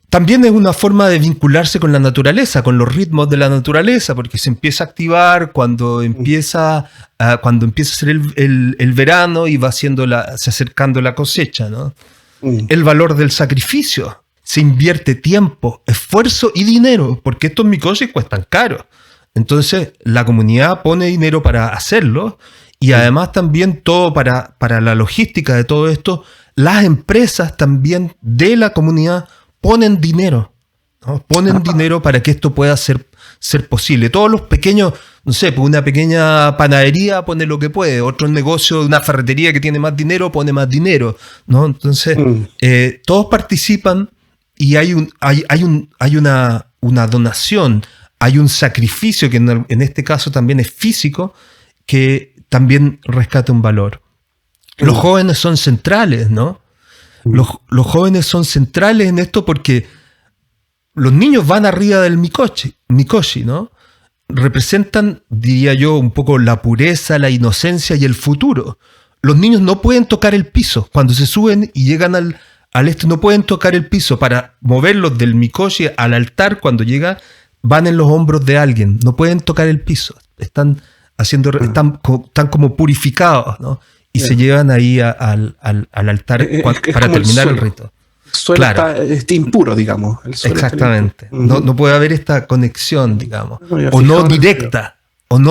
También es una forma de vincularse con la naturaleza, con los ritmos de la naturaleza, porque se empieza a activar cuando empieza a ser el verano y va se acercando la cosecha, ¿no? El valor del sacrificio. Se invierte tiempo, esfuerzo y dinero, porque estos mikoshi cuestan caro. Entonces la comunidad pone dinero para hacerlo, y además también todo para la logística de todo esto. Las empresas también de la comunidad ponen dinero, ¿no? Ponen dinero para que esto pueda ser posible. Todos los pequeños, no sé, pues una pequeña panadería pone lo que puede, otro negocio de una ferretería que tiene más dinero pone más dinero, ¿no? Entonces todos participan, y hay una donación, hay un sacrificio que en este caso también es físico, que también rescata un valor. Los jóvenes son centrales, ¿no? Los jóvenes son centrales en esto porque los niños van arriba del mikoshi, ¿no? Representan, diría yo, un poco la pureza, la inocencia y el futuro. Los niños no pueden tocar el piso. Cuando se suben y llegan al este, no pueden tocar el piso. Para moverlos del mikoshi al altar, cuando llega, van en los hombros de alguien. No pueden tocar el piso. Están como purificados, ¿no? Y se llevan ahí al altar para terminar el rito. El suelo está impuro, digamos. Exactamente. No puede haber esta conexión, digamos. O no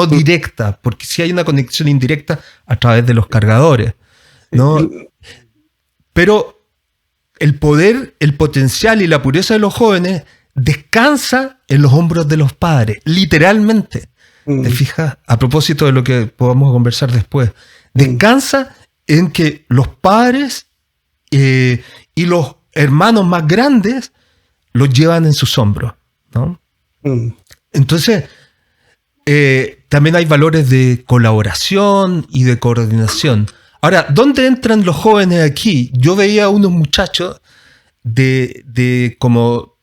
directa, porque sí hay una conexión indirecta a través de los cargadores, ¿no? Pero el poder, el potencial y la pureza de los jóvenes descansa en los hombros de los padres, literalmente. ¿Te fijas? A propósito de lo que podamos conversar después. Descansa en que los padres y los hermanos más grandes los llevan en sus hombros, ¿no? Entonces, también hay valores de colaboración y de coordinación. Ahora, ¿dónde entran los jóvenes aquí? Yo veía a unos muchachos de como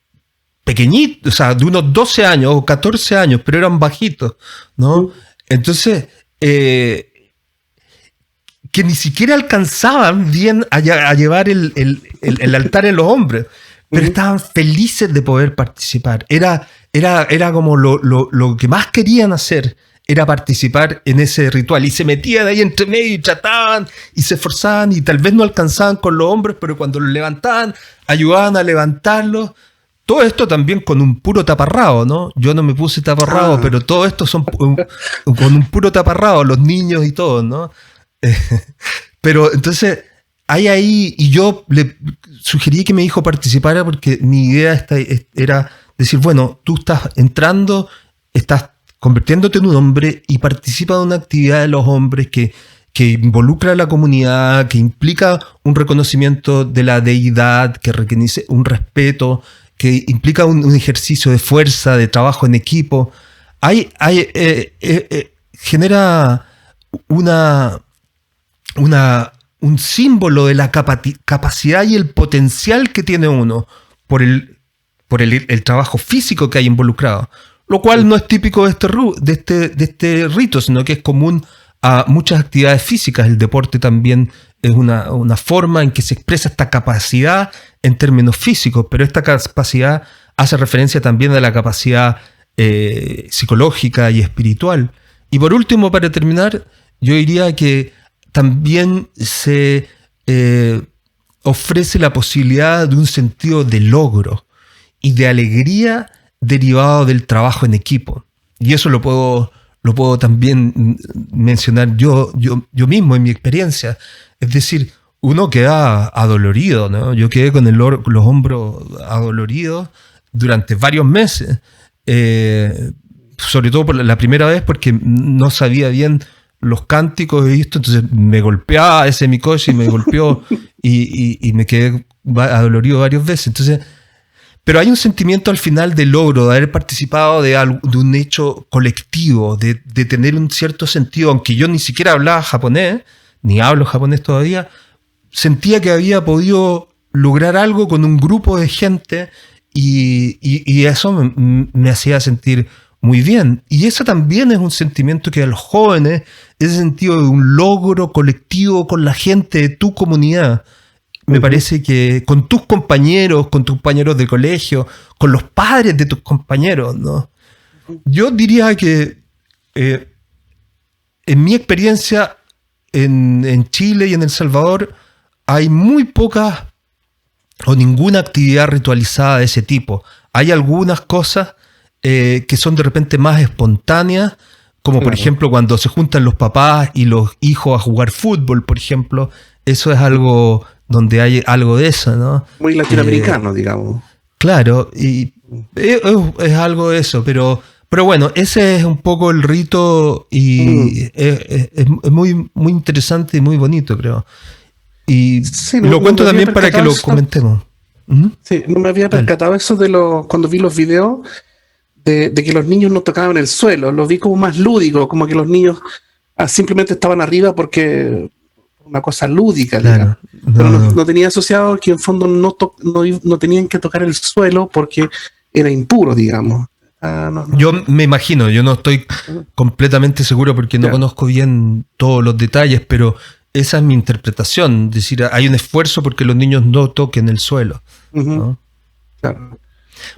pequeñitos, o sea, de unos 12 años o 14 años, pero eran bajitos, ¿no? Entonces, que ni siquiera alcanzaban bien a llevar el altar en los hombros, pero estaban felices de poder participar. Era como lo que más querían hacer, era participar en ese ritual, y se metían ahí entre medio y trataban y se esforzaban, y tal vez no alcanzaban con los hombros, pero cuando los levantaban, ayudaban a levantarlos. Todo esto también con un puro taparrabo, ¿no? Yo no me puse taparrabo, pero todo esto son con un puro taparrabo, los niños y todos, ¿no? Pero entonces hay ahí, y yo le sugerí que mi hijo participara porque mi idea era decir, bueno, tú estás entrando, estás convirtiéndote en un hombre y participa de una actividad de los hombres que involucra a la comunidad, que implica un reconocimiento de la deidad, que requiere un respeto, que implica un ejercicio de fuerza, de trabajo en equipo. Genera un símbolo de la capacidad y el potencial que tiene uno por el trabajo físico que hay involucrado, lo cual no es típico de este rito, sino que es común a muchas actividades físicas. El deporte también es una forma en que se expresa esta capacidad en términos físicos, pero esta capacidad hace referencia también a la capacidad psicológica y espiritual. Y por último, para terminar, yo diría que también se ofrece la posibilidad de un sentido de logro y de alegría derivado del trabajo en equipo. Y eso lo puedo también mencionar yo mismo en mi experiencia. Es decir, uno queda adolorido, ¿no? Yo quedé con los hombros adoloridos durante varios meses, sobre todo por la primera vez porque no sabía bien los cánticos y esto, entonces me golpeaba ese mikoshi, me golpeó y me quedé adolorido varias veces. Entonces, pero hay un sentimiento al final de logro, de haber participado de un hecho colectivo, de tener un cierto sentido, aunque yo ni siquiera hablaba japonés, ni hablo japonés todavía, sentía que había podido lograr algo con un grupo de gente y eso me hacía sentir muy bien. Y eso también es un sentimiento que a los jóvenes, ese sentido de un logro colectivo con la gente de tu comunidad, me parece que con tus compañeros de colegio, con los padres de tus compañeros, ¿no? Yo diría que en mi experiencia en Chile y en El Salvador hay muy pocas o ninguna actividad ritualizada de ese tipo. Hay algunas cosas que son de repente más espontáneas, como por ejemplo cuando se juntan los papás y los hijos a jugar fútbol, por ejemplo. Eso es algo donde hay algo de eso, ¿no? Muy latinoamericano, digamos. Claro, y es algo de eso, pero bueno, ese es un poco el rito y es muy, muy interesante y muy bonito, creo. Y sí, lo cuento también para que lo comentemos. Sí, no me había percatado eso cuando vi los videos de que los niños no tocaban el suelo. Lo vi como más lúdico, como que los niños simplemente estaban arriba porque una cosa lúdica, claro, pero no tenía asociado que en fondo no tenían que tocar el suelo porque era impuro, digamos. Yo me imagino, yo no estoy completamente seguro porque no conozco bien todos los detalles, pero esa es mi interpretación. Es decir, hay un esfuerzo porque los niños no toquen el suelo, ¿no? Claro.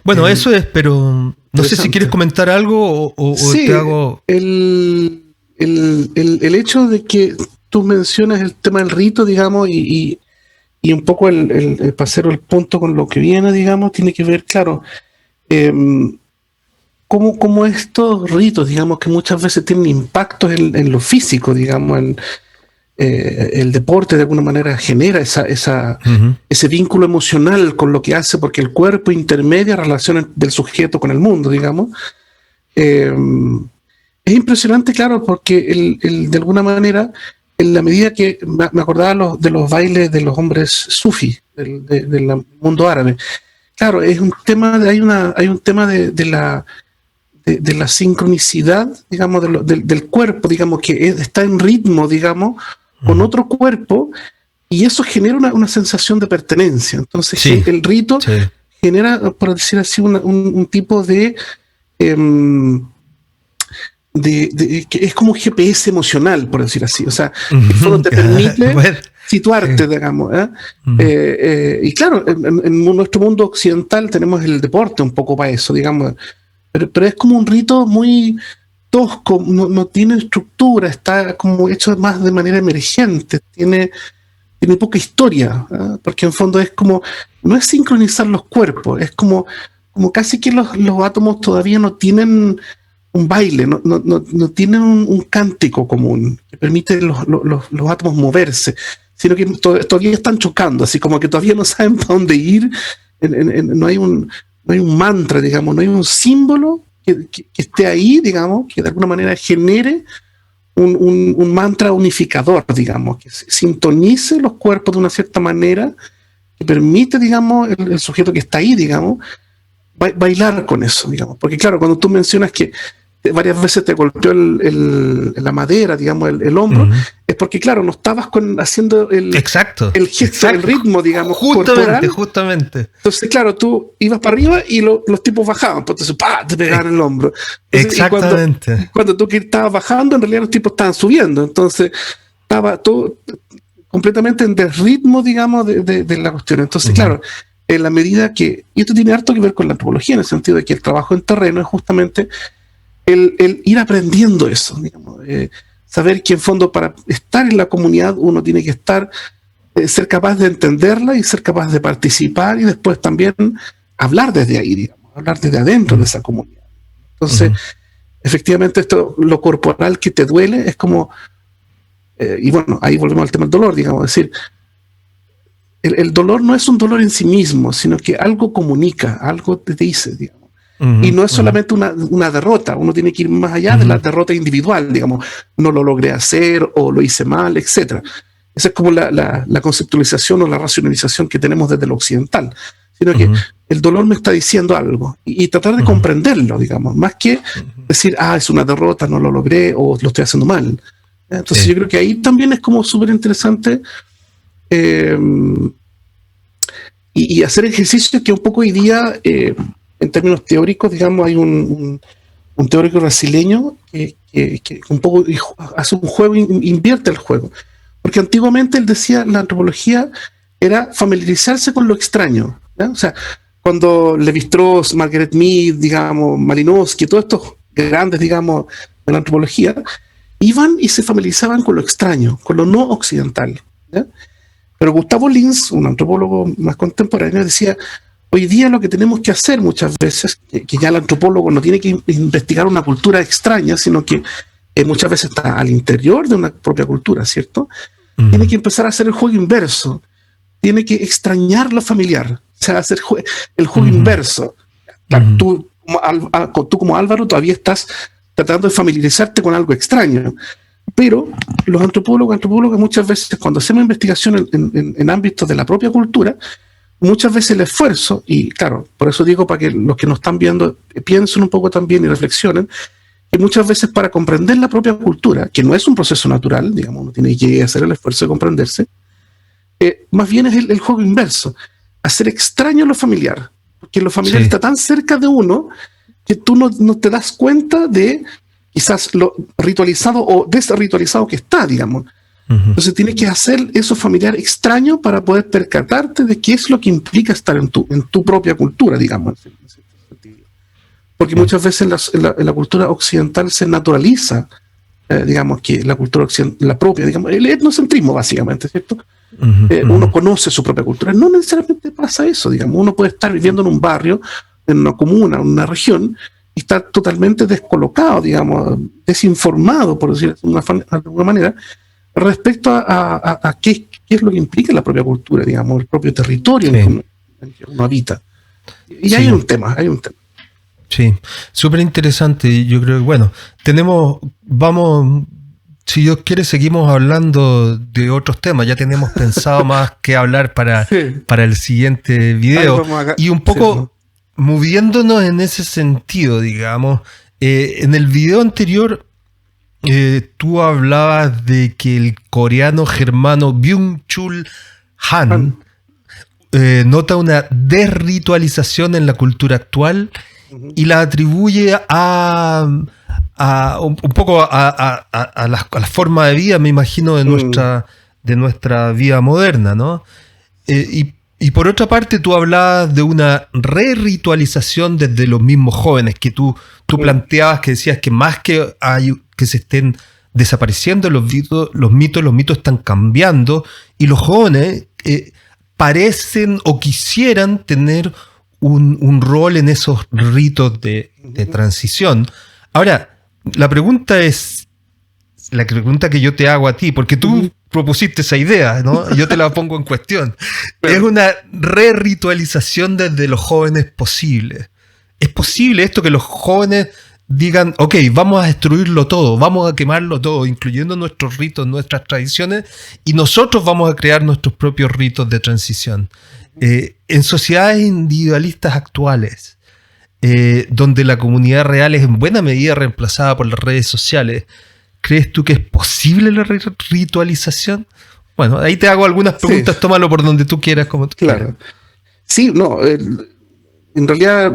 Bueno, eso es, pero no sé si quieres comentar algo o sí, te hago... El hecho de que tú mencionas el tema del rito, digamos, y un poco el pasero el punto con lo que viene, digamos, tiene que ver, claro, como estos ritos, digamos, que muchas veces tienen impactos en lo físico, digamos, el deporte de alguna manera genera ese vínculo emocional con lo que hace, porque el cuerpo intermedia relaciones del sujeto con el mundo, digamos. Es impresionante, claro, porque de alguna manera, en la medida que me acordaba de los bailes de los hombres sufí del mundo árabe, claro, es un tema hay un tema de la sincronicidad, digamos, del cuerpo, digamos, que está en ritmo, digamos, con otro cuerpo, y eso genera una sensación de pertenencia. Entonces, el rito genera, por decir así, un tipo de que es como un GPS emocional, por decir así. O sea, el fondo te permite situarte, digamos. Y claro, en nuestro mundo occidental tenemos el deporte un poco para eso, digamos. Pero es como un rito muy tosco, no tiene estructura, está como hecho más de manera emergente, tiene poca historia, porque en fondo es como, no es sincronizar los cuerpos, es como casi que los átomos todavía no tienen un baile, no tienen un cántico común que permite los átomos moverse, sino que todavía están chocando, así como que todavía no saben para dónde ir, no hay un mantra, digamos, no hay un símbolo que esté ahí, digamos, que de alguna manera genere un mantra unificador, digamos, que sintonice los cuerpos de una cierta manera, que permite, digamos, el sujeto que está ahí, digamos, bailar con eso, digamos. Porque claro, cuando tú mencionas que varias veces te golpeó la madera, digamos, el hombro, es porque, claro, no estabas haciendo el gesto, el ritmo, digamos, justamente. Entonces, claro, tú ibas para arriba y los tipos bajaban, pues entonces, ¡pah!, te pegaban el hombro. Entonces, exactamente. Cuando tú estabas bajando, en realidad los tipos estaban subiendo, entonces estaba todo completamente en desritmo, digamos, de la cuestión. Entonces, claro, en la medida que, y esto tiene harto que ver con la antropología, en el sentido de que el trabajo en terreno es justamente el ir aprendiendo eso, digamos, saber que en fondo para estar en la comunidad uno tiene que ser capaz de entenderla y ser capaz de participar y después también hablar desde ahí, digamos, hablar desde adentro de esa comunidad. Entonces, efectivamente, lo corporal que te duele es como, y bueno, ahí volvemos al tema del dolor, digamos, es decir, el dolor no es un dolor en sí mismo, sino que algo comunica, algo te dice, digamos. Y no es solamente una derrota, uno tiene que ir más allá de la derrota individual, digamos, no lo logré hacer o lo hice mal, etc. Esa es como la conceptualización o la racionalización que tenemos desde lo occidental, sino que el dolor me está diciendo algo y tratar de comprenderlo, digamos, más que decir, es una derrota, no lo logré o lo estoy haciendo mal. Entonces yo creo que ahí también es como súper interesante y hacer ejercicios que un poco hoy día... en términos teóricos, digamos, hay un un teórico brasileño que un poco hace un juego, invierte el juego. Porque antiguamente él decía, la antropología era familiarizarse con lo extraño, ¿ya? O sea, cuando Levi-Strauss, Margaret Mead, digamos, Malinowski, todos estos grandes, digamos, de la antropología, iban y se familiarizaban con lo extraño, con lo no occidental, ¿ya? Pero Gustavo Lins, un antropólogo más contemporáneo, decía, hoy día lo que tenemos que hacer muchas veces, que ya el antropólogo no tiene que investigar una cultura extraña, sino que muchas veces está al interior de una propia cultura, ¿cierto? Tiene que empezar a hacer el juego inverso, tiene que extrañar lo familiar, o sea, hacer el juego inverso. Claro, tú como Álvaro todavía estás tratando de familiarizarte con algo extraño, pero los antropólogas muchas veces cuando hacemos investigación en ámbitos de la propia cultura, muchas veces el esfuerzo, y claro, por eso digo para que los que nos están viendo piensen un poco también y reflexionen, que muchas veces para comprender la propia cultura, que no es un proceso natural, digamos, uno tiene que hacer el esfuerzo de comprenderse, más bien es el juego inverso, hacer extraño lo familiar, porque lo familiar está tan cerca de uno que tú no te das cuenta de quizás lo ritualizado o desritualizado que está, digamos. Entonces tienes que hacer eso familiar extraño para poder percatarte de qué es lo que implica estar en tu propia cultura, digamos. Porque muchas veces en la cultura occidental se naturaliza, digamos, que la cultura occidental, la propia, digamos, el etnocentrismo básicamente, ¿cierto? Uno conoce su propia cultura. No necesariamente pasa eso, digamos. Uno puede estar viviendo en un barrio, en una comuna, en una región, y estar totalmente descolocado, digamos, desinformado, por decirlo de alguna manera, respecto a qué es lo que implica la propia cultura, digamos, el propio territorio en que uno habita. Y hay un tema. Sí, súper interesante. Yo creo que, bueno, si Dios quiere, seguimos hablando de otros temas. Ya tenemos pensado más que hablar para el siguiente video. Y un poco moviéndonos en ese sentido, digamos. En el video anterior, tú hablabas de que el coreano germano Byung-Chul Han nota una desritualización en la cultura actual y la atribuye un poco a la forma de vida, me imagino, de nuestra vida moderna, ¿no? Y por otra parte, tú hablabas de una re-ritualización desde los mismos jóvenes, que tú planteabas, que decías que más que se estén desapareciendo los mitos están cambiando, y los jóvenes parecen o quisieran tener un rol en esos ritos de transición. Ahora, la pregunta que yo te hago a ti, porque tú propusiste esa idea, ¿no? Yo te la pongo en cuestión. ¿Es una re-ritualización desde los jóvenes posible? ¿Es posible esto que los jóvenes digan, ok, vamos a destruirlo todo, vamos a quemarlo todo, incluyendo nuestros ritos, nuestras tradiciones, y nosotros vamos a crear nuestros propios ritos de transición? En sociedades individualistas actuales, donde la comunidad real es en buena medida reemplazada por las redes sociales, ¿crees tú que es posible la ritualización? Bueno, ahí te hago algunas preguntas, tómalo por donde tú quieras, como tú quieras. Sí, no, en realidad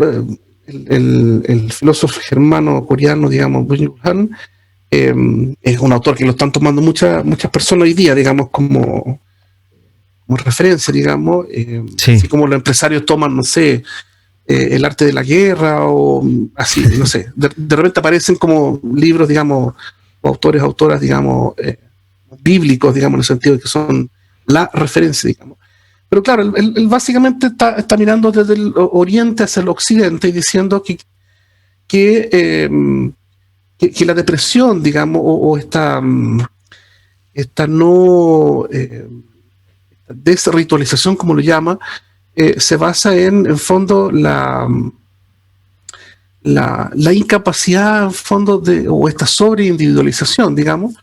el filósofo germano coreano, digamos, Byung-Chul Han, es un autor que lo están tomando muchas personas hoy día, digamos, como referencia, digamos, así como los empresarios toman, no sé, el arte de la guerra o así, no sé, de repente aparecen como libros, digamos, o autoras, digamos, bíblicos, digamos, en el sentido de que son la referencia, digamos. Pero claro, él básicamente está mirando desde el oriente hacia el occidente y diciendo que la depresión, digamos, o esta no desritualización, como lo llama, se basa en fondo la incapacidad, en fondo, o esta sobreindividualización, digamos,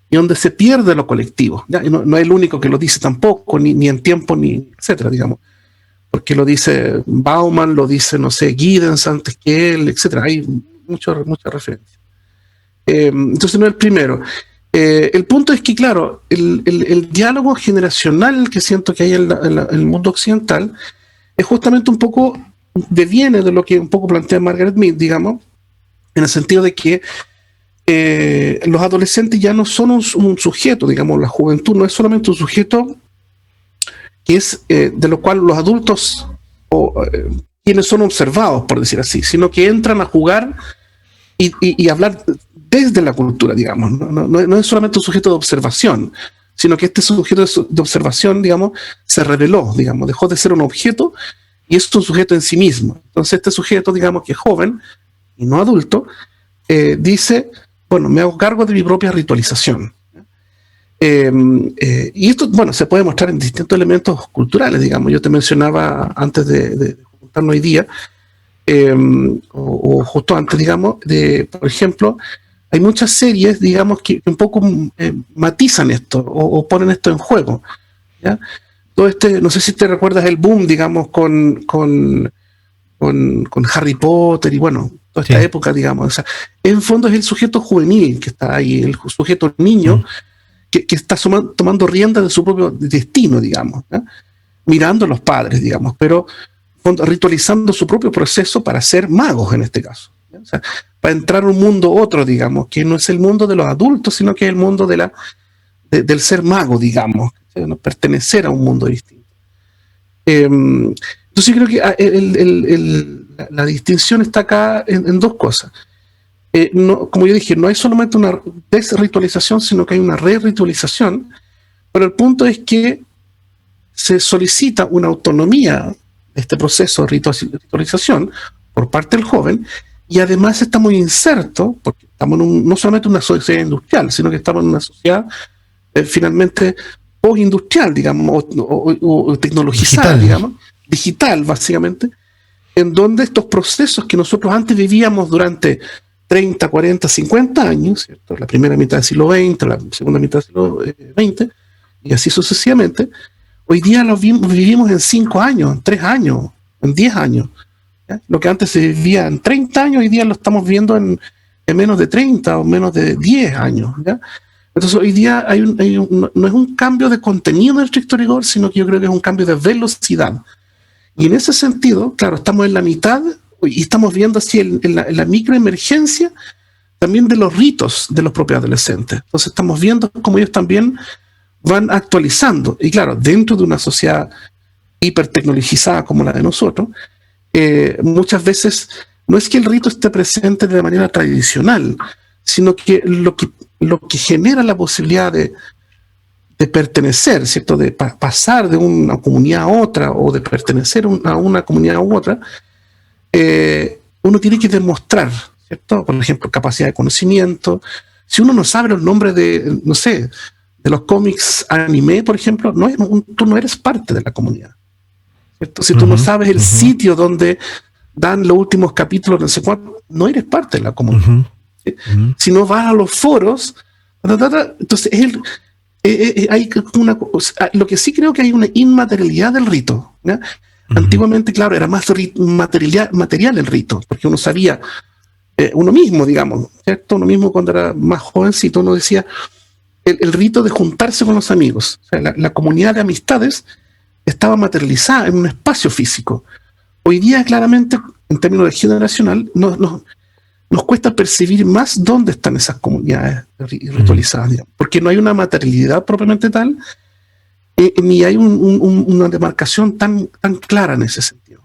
y donde se pierde lo colectivo. ¿Ya? Y no es el único que lo dice tampoco, ni en tiempo, ni etcétera, digamos. Porque lo dice Bauman, lo dice, no sé, Giddens antes que él, etcétera. Hay muchas referencias. Entonces no es el primero. El punto es que, claro, el diálogo generacional que siento que hay en el mundo occidental es justamente un poco, deviene de lo que un poco plantea Margaret Mead, digamos, en el sentido de que los adolescentes ya no son un sujeto, digamos, la juventud no es solamente un sujeto que es de lo cual los adultos quienes son observados, por decir así, sino que entran a jugar y hablar desde la cultura, digamos. No es solamente un sujeto de observación, sino que este sujeto de observación, digamos, se reveló, digamos, dejó de ser un objeto y es un sujeto en sí mismo. Entonces este sujeto, digamos, que es joven y no adulto, dice, bueno, me hago cargo de mi propia ritualización. Y esto, bueno, se puede mostrar en distintos elementos culturales, digamos. Yo te mencionaba antes de juntarnos hoy día, o justo antes, digamos, por ejemplo, hay muchas series, digamos, que un poco matizan esto o ponen esto en juego, ¿ya? Todo no sé si te recuerdas el boom, digamos, con Harry Potter y bueno, toda esta época, digamos. O sea, en fondo es el sujeto juvenil que está ahí, el sujeto niño que está tomando rienda de su propio destino, digamos, ¿ya? Mirando a los padres, digamos, pero ritualizando su propio proceso para ser magos en este caso, ¿ya? O sea, para entrar a un mundo otro, digamos, que no es el mundo de los adultos, sino que es el mundo del ser mago, digamos, ¿no? Pertenecer a un mundo distinto. Entonces creo que la distinción está acá en dos cosas. Como yo dije, no hay solamente una desritualización, sino que hay una re-ritualización, pero el punto es que se solicita una autonomía de este proceso de ritualización por parte del joven, y además estamos insertos, porque estamos no solamente en una sociedad industrial, sino que estamos en una sociedad finalmente postindustrial, digamos, o tecnologizada, digital, digamos, digital básicamente, en donde estos procesos que nosotros antes vivíamos durante 30, 40, 50 años, ¿cierto? La primera mitad del siglo XX, la segunda mitad del siglo XX, y así sucesivamente, hoy día lo vivimos en 5 años, en 3 años, en 10 años. ¿Ya? Lo que antes se vivía en 30 años, hoy día lo estamos viendo en menos de 30 o menos de 10 años. ¿Ya? Entonces hoy día no es un cambio de contenido en el estricto rigor, sino que yo creo que es un cambio de velocidad. Y en ese sentido, claro, estamos en la mitad y estamos viendo así en la microemergencia también de los ritos de los propios adolescentes. Entonces estamos viendo cómo ellos también van actualizando. Y claro, dentro de una sociedad hipertecnologizada como la de nosotros, muchas veces no es que el rito esté presente de manera tradicional, sino que lo que genera la posibilidad de pertenecer, ¿cierto? De pasar de una comunidad a otra o de pertenecer a una comunidad u otra, uno tiene que demostrar, ¿cierto? Por ejemplo, capacidad de conocimiento. Si uno no sabe los nombres de, no sé, de los cómics anime, por ejemplo, tú no eres parte de la comunidad, ¿cierto? Si tú no sabes el sitio donde dan los últimos capítulos, no sé cuánto, no eres parte de la comunidad. ¿Sí? Si no vas a los foros, entonces hay lo que sí creo que hay una inmaterialidad del rito, ¿ya? Antiguamente, claro, era más material el rito, porque uno sabía, uno mismo, digamos, ¿cierto? Uno mismo cuando era más jovencito, uno decía el rito de juntarse con los amigos. O sea, la comunidad de amistades estaba materializada en un espacio físico. Hoy día, claramente, en términos de generacional, nos cuesta percibir más dónde están esas comunidades ritualizadas, digamos, porque no hay una materialidad propiamente tal, ni hay una demarcación tan clara en ese sentido.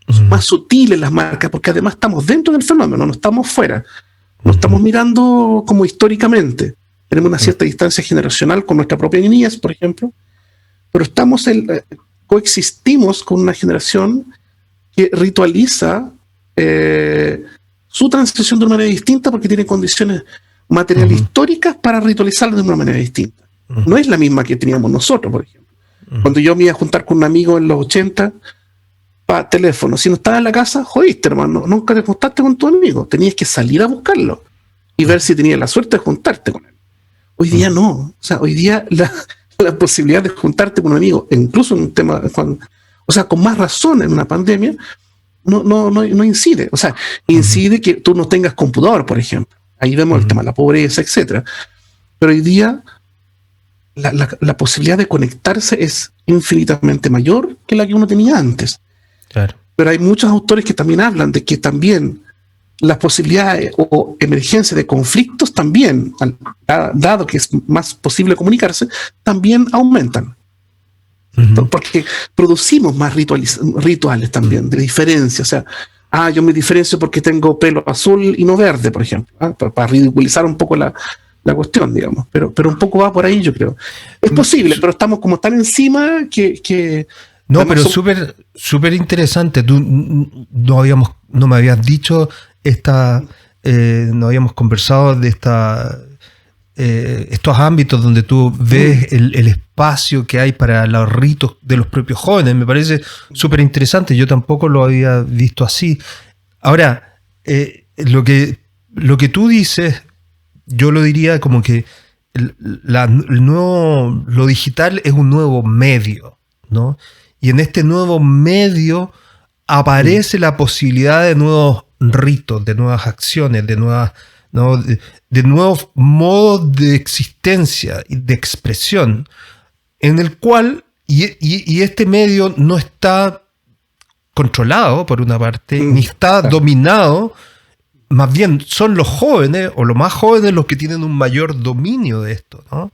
Son más sutiles las marcas, porque además estamos dentro del fenómeno, no estamos fuera, no estamos mirando como históricamente. Tenemos una cierta distancia generacional con nuestra propia niñez, por ejemplo, pero coexistimos con una generación que ritualiza su transición de una manera distinta porque tiene condiciones materiales históricas para ritualizarla de una manera distinta. No es la misma que teníamos nosotros, por ejemplo. Cuando yo me iba a juntar con un amigo en los 80, para teléfono, si no estaba en la casa, jodiste, hermano, nunca te juntaste con tu amigo, tenías que salir a buscarlo y ver si tenías la suerte de juntarte con él. Hoy día no, o sea, hoy día la posibilidad de juntarte con un amigo, incluso en un tema, o sea, con más razón en una pandemia, no incide. O sea, incide que tú no tengas computador, por ejemplo. Ahí vemos el tema de la pobreza, etcétera. Pero hoy día la posibilidad de conectarse es infinitamente mayor que la que uno tenía antes. Claro. Pero hay muchos autores que también hablan de que también las posibilidades o emergencia de conflictos también, dado que es más posible comunicarse, también aumentan. Porque producimos más rituales también, de diferencia. O sea, yo me diferencio porque tengo pelo azul y no verde, por ejemplo, para ridiculizar un poco la cuestión, digamos. Pero un poco va por ahí, yo creo. Es posible, pero estamos como tan encima que no, pero súper interesante. Tú no me habías dicho no habíamos conversado de estos ámbitos donde tú ves el espacio que hay para los ritos de los propios jóvenes. Me parece súper interesante. Yo tampoco lo había visto así. Ahora, lo que tú dices, yo lo diría como que lo digital es un nuevo medio, ¿no? Y en este nuevo medio aparece la posibilidad de nuevos ritos, de nuevas acciones, de nuevos modos de existencia y de expresión, en el cual, y este medio no está controlado, por una parte, ni está dominado, más bien son los jóvenes, o los más jóvenes, los que tienen un mayor dominio de esto, ¿no?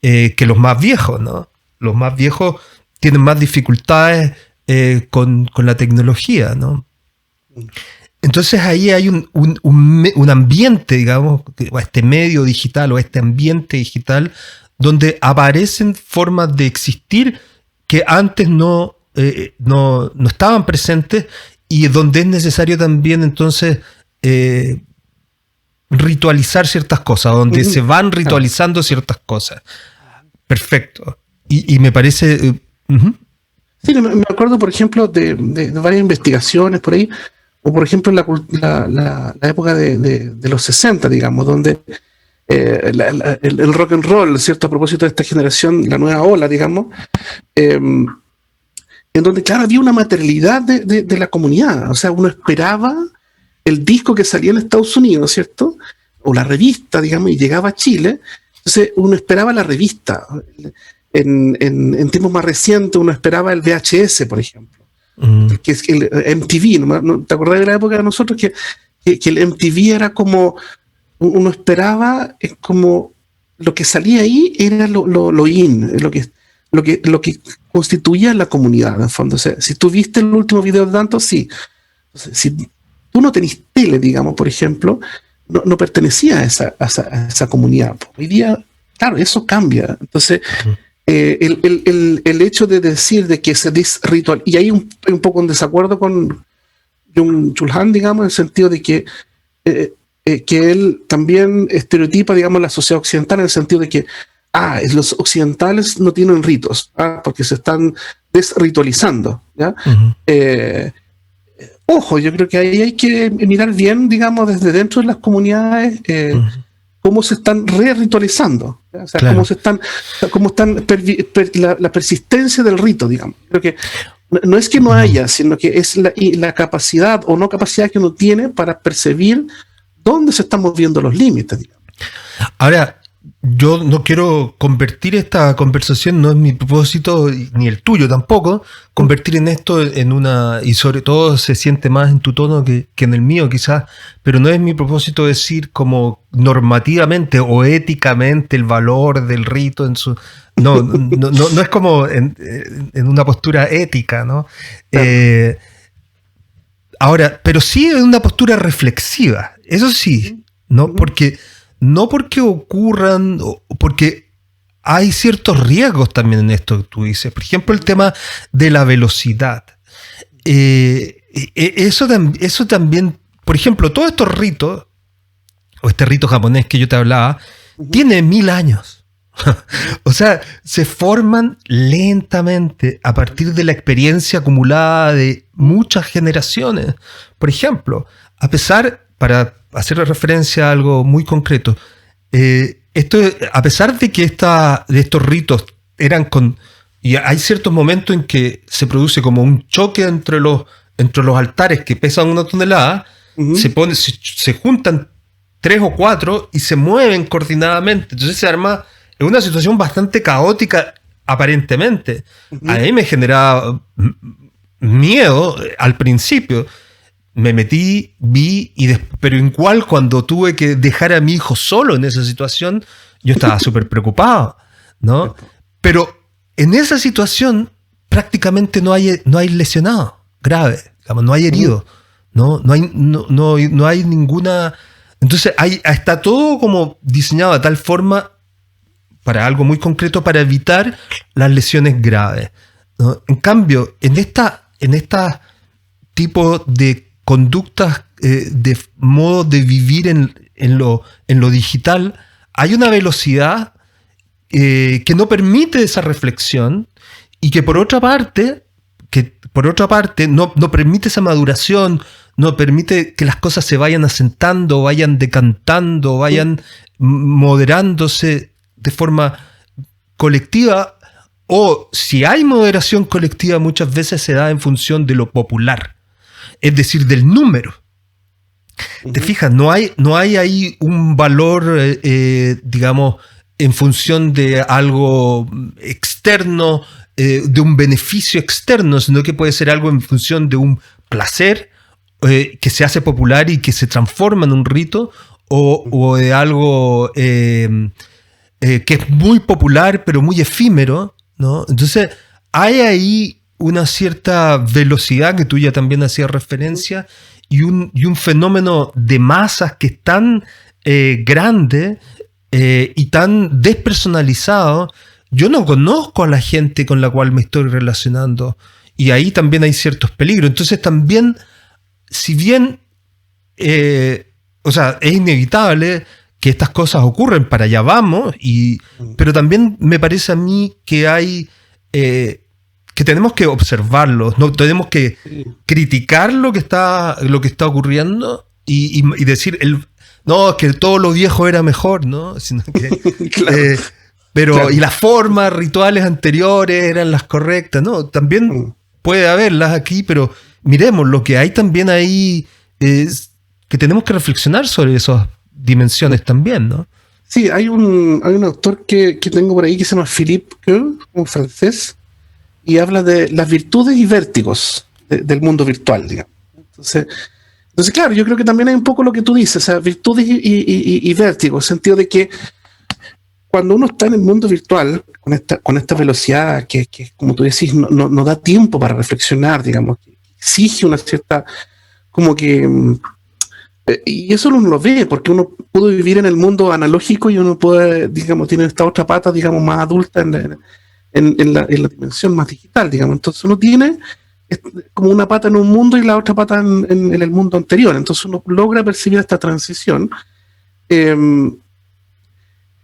Que los más viejos, ¿no? Los más viejos tienen más dificultades con la tecnología, ¿no? Entonces ahí hay un ambiente, digamos, o este medio digital o este ambiente digital donde aparecen formas de existir que antes no estaban presentes, y donde es necesario también entonces ritualizar ciertas cosas, donde se van ritualizando ciertas cosas. Perfecto. Y me parece... Sí, me acuerdo, por ejemplo, de varias investigaciones por ahí, o por ejemplo la época de los 60, digamos, donde el rock and roll, ¿cierto? A propósito de esta generación, la nueva ola, digamos, en donde, claro, había una materialidad de la comunidad. O sea, uno esperaba el disco que salía en Estados Unidos, ¿cierto? O la revista, digamos, y llegaba a Chile. Entonces uno esperaba la revista. En tiempos más recientes uno esperaba el VHS, por ejemplo, que es el MTV. ¿No? ¿Te acordás de la época de nosotros que el MTV era como, uno esperaba, como lo que salía ahí era lo in, lo que constituía la comunidad, en el fondo? O sea, si tú viste el último video de tanto, sí. Entonces, si tú no tenés tele, digamos, por ejemplo, no pertenecía a esa comunidad. Hoy día, claro, eso cambia. Entonces, el hecho de decir de que se ritual, y hay un poco en desacuerdo con Jung-Chul Han, digamos, en el sentido de que él también estereotipa, digamos, la sociedad occidental, en el sentido de que los occidentales no tienen ritos, porque se están desritualizando, ¿ya? Ojo, yo creo que ahí hay que mirar bien, digamos, desde dentro de las comunidades, cómo se están re-ritualizando, ¿ya? O sea, claro, cómo están la persistencia del rito, digamos. Creo que no es que no haya, sino que es la capacidad o no capacidad que uno tiene para percibir dónde se están moviendo los límites, digamos. Ahora, yo no quiero convertir esta conversación, no es mi propósito, ni el tuyo tampoco, convertir en esto en una, y sobre todo se siente más en tu tono que en el mío quizás, pero no es mi propósito decir como normativamente o éticamente el valor del rito en su... No es como en una postura ética, ¿no? Ahora, pero sí en una postura reflexiva, eso sí, ¿no? No porque ocurran, porque hay ciertos riesgos también en esto que tú dices. Por ejemplo, el tema de la velocidad. Eso también, por ejemplo, todos estos ritos, o este rito japonés que yo te hablaba, tiene 1000 años. O sea, se forman lentamente a partir de la experiencia acumulada de muchas generaciones. Por ejemplo, para hacer referencia a algo muy concreto, a pesar de que de estos ritos eran y hay ciertos momentos en que se produce como un choque entre los altares que pesan 1 tonelada, se juntan 3 o 4 y se mueven coordinadamente. Entonces se arma una situación bastante caótica aparentemente. A mí me generaba miedo al principio. me metí, vi, pero igual cuando tuve que dejar a mi hijo solo en esa situación, yo estaba súper preocupado, ¿no? Pero en esa situación prácticamente no hay lesionado grave, digamos, no hay herido, ¿no? No hay ninguna... Entonces está todo como diseñado de tal forma para algo muy concreto para evitar las lesiones graves, ¿no? En cambio, en esta tipo de conductas, de modo de vivir en lo digital, hay una velocidad que no permite esa reflexión y que por otra parte no permite esa maduración, no permite que las cosas se vayan asentando, vayan decantando, vayan moderándose de forma colectiva, o si hay moderación colectiva muchas veces se da en función de lo popular, es decir, del número. ¿Te fijas? No hay ahí un valor, digamos, en función de algo externo, de un beneficio externo, sino que puede ser algo en función de un placer que se hace popular y que se transforma en un rito, o de algo que es muy popular pero muy efímero, ¿no? Entonces hay ahí una cierta velocidad que tú ya también hacías referencia y un fenómeno de masas que es tan grande y tan despersonalizado. Yo no conozco a la gente con la cual me estoy relacionando y ahí también hay ciertos peligros. Entonces también, si bien o sea, es inevitable que estas cosas ocurren, para allá vamos, pero también me parece a mí que hay que tenemos que observarlo, no tenemos que criticar lo que está ocurriendo y decir no, es que todo lo viejo era mejor, ¿no? Sino que, Claro. pero Claro. y las formas rituales anteriores eran las correctas, ¿no? También puede haberlas aquí, pero miremos lo que hay también ahí, es que tenemos que reflexionar sobre esas dimensiones también, ¿no? Sí, hay un autor que tengo por ahí que se llama Philippe Coe, un francés, y habla de las virtudes y vértigos del mundo virtual, digamos. Entonces, claro, yo creo que también hay un poco lo que tú dices, o sea, virtudes y vértigos, en el sentido de que cuando uno está en el mundo virtual, con esta velocidad que como tú decís, no da tiempo para reflexionar, digamos, que exige una cierta, como que... y eso uno lo ve, porque uno pudo vivir en el mundo analógico y uno puede, digamos, tiene esta otra pata, digamos, más adulta en la dimensión más digital, digamos. Entonces uno tiene como una pata en un mundo y la otra pata en el mundo anterior. Entonces uno logra percibir esta transición.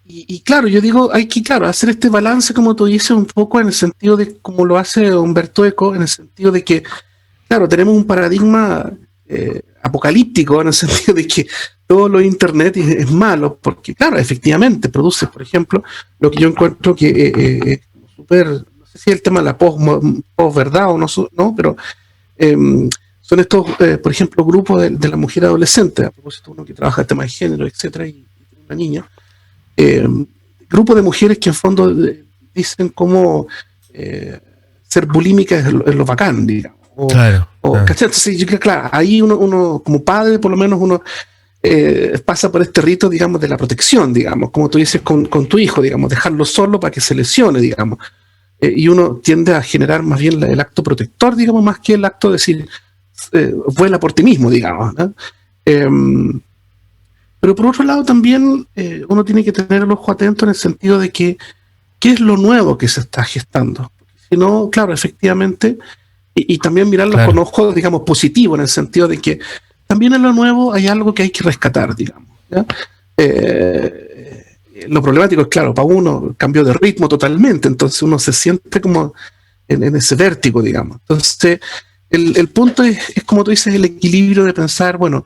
Y claro, yo digo, hay que, claro, hacer este balance, como tú dices, un poco en el sentido de, como lo hace Humberto Eco, en el sentido de que, claro, tenemos un paradigma apocalíptico, en el sentido de que todo lo internet es malo, porque, claro, efectivamente produce, por ejemplo, lo que yo encuentro que es súper, no sé si el tema de la posverdad o no, pero son estos, por ejemplo, grupos de la mujer adolescente, a propósito uno que trabaja el tema de género, etcétera, y una niña. Grupo de mujeres que en fondo dicen cómo ser bulímica es lo bacán, digamos. Claro. Entonces, yo creo que, claro, ahí uno como padre, por lo menos uno pasa por este rito, digamos, de la protección, digamos, como tú dices con tu hijo, digamos, dejarlo solo para que se lesione, digamos. Y uno tiende a generar más bien el acto protector, digamos, más que el acto de decir, vuela por ti mismo, digamos, ¿no? Pero por otro lado también uno tiene que tener el ojo atento en el sentido de que qué es lo nuevo que se está gestando. Si no, claro, efectivamente, y también mirarlo con ojos, digamos, positivos, en el sentido de que también en lo nuevo hay algo que hay que rescatar, digamos, ¿ya? Lo problemático es, claro, para uno cambió de ritmo totalmente, entonces uno se siente como en ese vértigo, digamos. Entonces, el punto es, como tú dices, el equilibrio de pensar, bueno,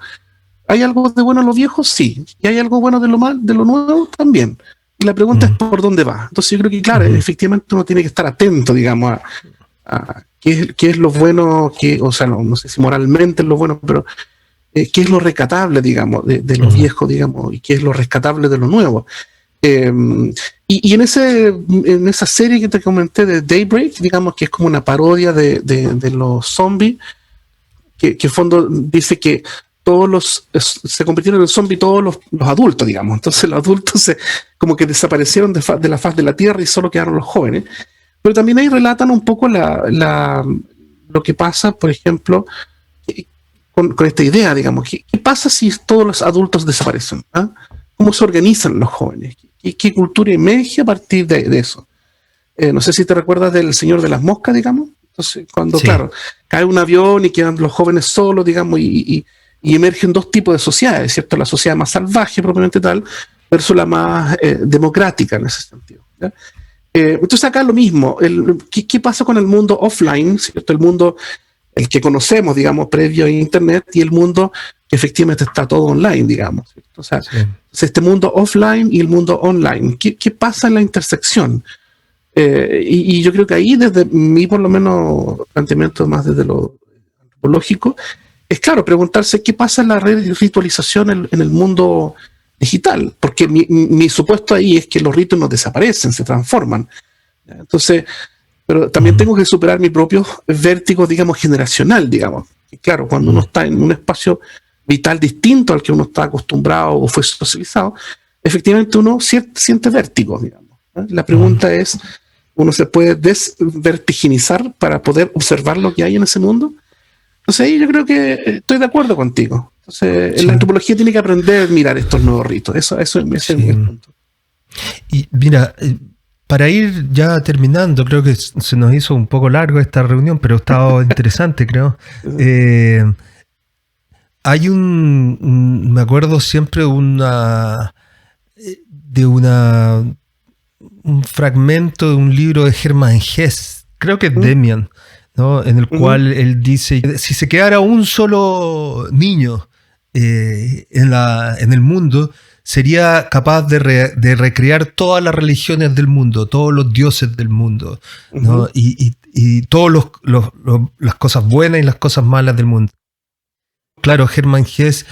¿hay algo de bueno en lo viejo? Sí. ¿Y hay algo bueno de lo nuevo? También. Y la pregunta es por dónde va. Entonces yo creo que, claro, efectivamente uno tiene que estar atento, digamos, a qué es lo bueno, o sea, no sé si moralmente es lo bueno, pero qué es lo rescatable, digamos, de lo viejo, digamos, y qué es lo rescatable de lo nuevo. Y en esa serie que te comenté de Daybreak, digamos, que es como una parodia de los zombies, que en fondo dice que se convirtieron en zombies todos los adultos, digamos. Entonces los adultos como que desaparecieron de la faz de la Tierra y solo quedaron los jóvenes. Pero también ahí relatan un poco lo que pasa, por ejemplo, con esta idea, digamos. ¿Qué pasa si todos los adultos desaparecen? ¿Ah? ¿Cómo se organizan los jóvenes? ¿Qué cultura emerge a partir de eso? No sé si te recuerdas del Señor de las Moscas, digamos. Entonces, cuando, claro, cae un avión y quedan los jóvenes solos, digamos, y emergen dos tipos de sociedades, ¿cierto? La sociedad más salvaje, propiamente tal, versus la más democrática en ese sentido, ¿ya? Entonces acá lo mismo. ¿Qué pasa con el mundo offline, ¿cierto? El mundo, el que conocemos, digamos, previo a Internet, y el mundo que efectivamente está todo online, digamos, ¿cierto? O sea, este mundo offline y el mundo online. ¿Qué pasa en la intersección? Y yo creo que ahí, desde mi, por lo menos, planteamiento más desde lo antropológico, es claro, preguntarse qué pasa en la ritualización en el mundo digital, porque mi supuesto ahí es que los ritos no desaparecen, se transforman. Entonces, pero también tengo que superar mi propio vértigo, digamos, generacional, digamos. Y claro, cuando uno está en un espacio vital distinto al que uno está acostumbrado o fue socializado, efectivamente uno siente vértigo, digamos. La pregunta es, ¿uno se puede desvertiginizar para poder observar lo que hay en ese mundo? Entonces ahí yo creo que estoy de acuerdo contigo. Entonces la antropología tiene que aprender a mirar estos nuevos ritos. Eso es mi punto. Y mira, para ir ya terminando, creo que se nos hizo un poco largo esta reunión, pero ha estado interesante, creo. Hay me acuerdo siempre un fragmento de un libro de Hermann Hesse, creo que es Demian, ¿no? En el cual él dice, si se quedara un solo niño en el mundo, sería capaz de recrear todas las religiones del mundo, todos los dioses del mundo, ¿no? Y todas las cosas buenas y las cosas malas del mundo. Claro, Hermann Hesse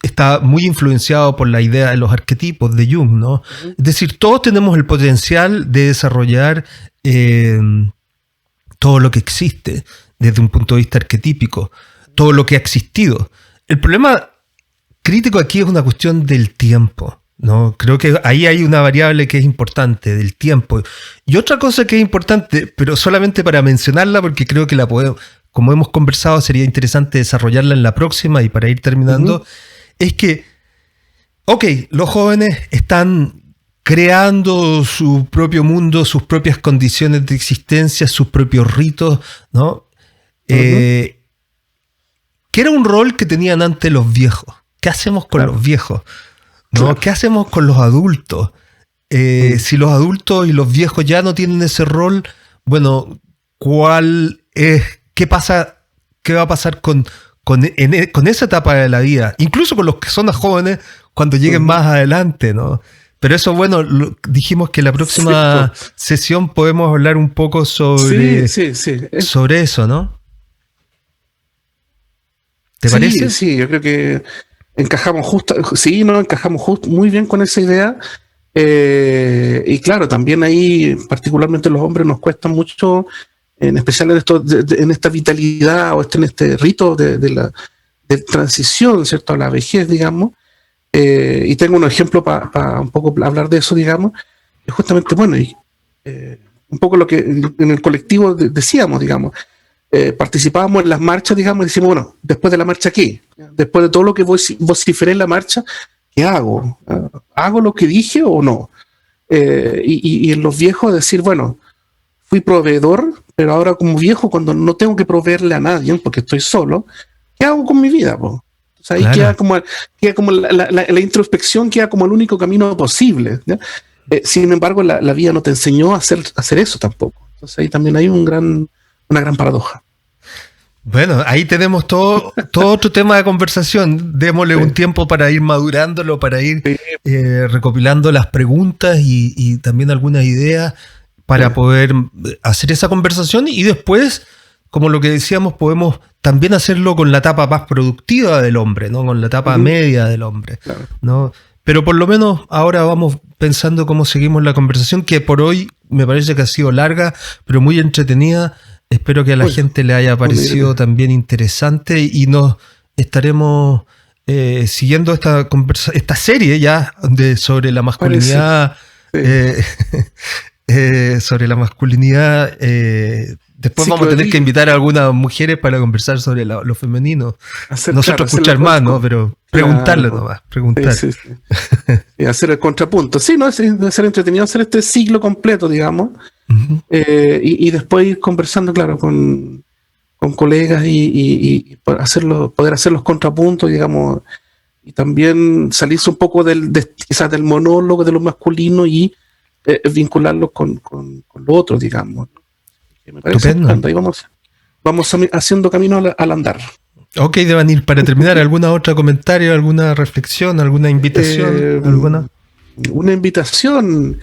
está muy influenciado por la idea de los arquetipos de Jung, ¿no? Es decir, todos tenemos el potencial de desarrollar todo lo que existe desde un punto de vista arquetípico, todo lo que ha existido. El problema crítico aquí es una cuestión del tiempo, ¿no? Creo que ahí hay una variable que es importante, del tiempo. Y otra cosa que es importante, pero solamente para mencionarla, porque creo que como hemos conversado, sería interesante desarrollarla en la próxima y para ir terminando, es que, los jóvenes están creando su propio mundo, sus propias condiciones de existencia, sus propios ritos, ¿no? Que era un rol que tenían antes los viejos. ¿Qué hacemos con los viejos? ¿No? ¿Qué hacemos con los adultos? Si los adultos y los viejos ya no tienen ese rol, bueno, ¿qué pasa? ¿Qué va a pasar con esa etapa de la vida? Incluso con los que son jóvenes cuando lleguen más adelante, ¿no? Pero eso, bueno, dijimos que la próxima sesión podemos hablar un poco sobre eso, ¿no? ¿Te parece? Sí, yo creo que encajamos muy bien con esa idea. Y claro, también ahí, particularmente los hombres, nos cuesta mucho, en especial en esta vitalidad o en este rito de transición, ¿cierto?, a la vejez, digamos. Y tengo un ejemplo para un poco hablar de eso, digamos. Es justamente, bueno, un poco lo que en el colectivo decíamos, digamos. Participábamos en las marchas, digamos, y decimos, bueno, después de la marcha, ¿qué? Después de todo lo que vociferé en la marcha, ¿qué hago? ¿Hago lo que dije o no? Y en los viejos decir, bueno, fui proveedor, pero ahora como viejo, cuando no tengo que proveerle a nadie, porque estoy solo, ¿qué hago con mi vida, po? O sea, ahí queda como la introspección, queda como el único camino posible, ¿ya? Sin embargo, la vida no te enseñó a hacer eso tampoco. Entonces ahí también hay una gran paradoja. Bueno, ahí tenemos todo otro tema de conversación. Démosle un tiempo para ir madurándolo, para ir recopilando las preguntas y también algunas ideas para poder hacer esa conversación, y después, como lo que decíamos, podemos también hacerlo con la etapa más productiva del hombre, ¿no? Con la etapa media del hombre, ¿no? Pero por lo menos ahora vamos pensando cómo seguimos la conversación, que por hoy me parece que ha sido larga, pero muy entretenida. Espero que a la gente le haya parecido también interesante y nos estaremos siguiendo esta serie ya sobre la masculinidad. Sobre la masculinidad. Después vamos a tener que invitar a algunas mujeres para conversar sobre lo femenino. Nosotros escuchar más, ¿no? Pero preguntarle nomás. Preguntar. Y hacer el contrapunto. Sí, ¿no? Debe ser entretenido hacer este ciclo completo, digamos. Uh-huh. Y después ir conversando, claro, con colegas y poder hacer los contrapuntos, digamos. Y también salirse un poco quizás del monólogo de lo masculino y vincularlo con lo otro, digamos. Me parece estupendo. Ahí vamos haciendo camino al andar. Ok, Devanir, para terminar, ¿alguna otra comentario, alguna reflexión, alguna invitación? Una invitación.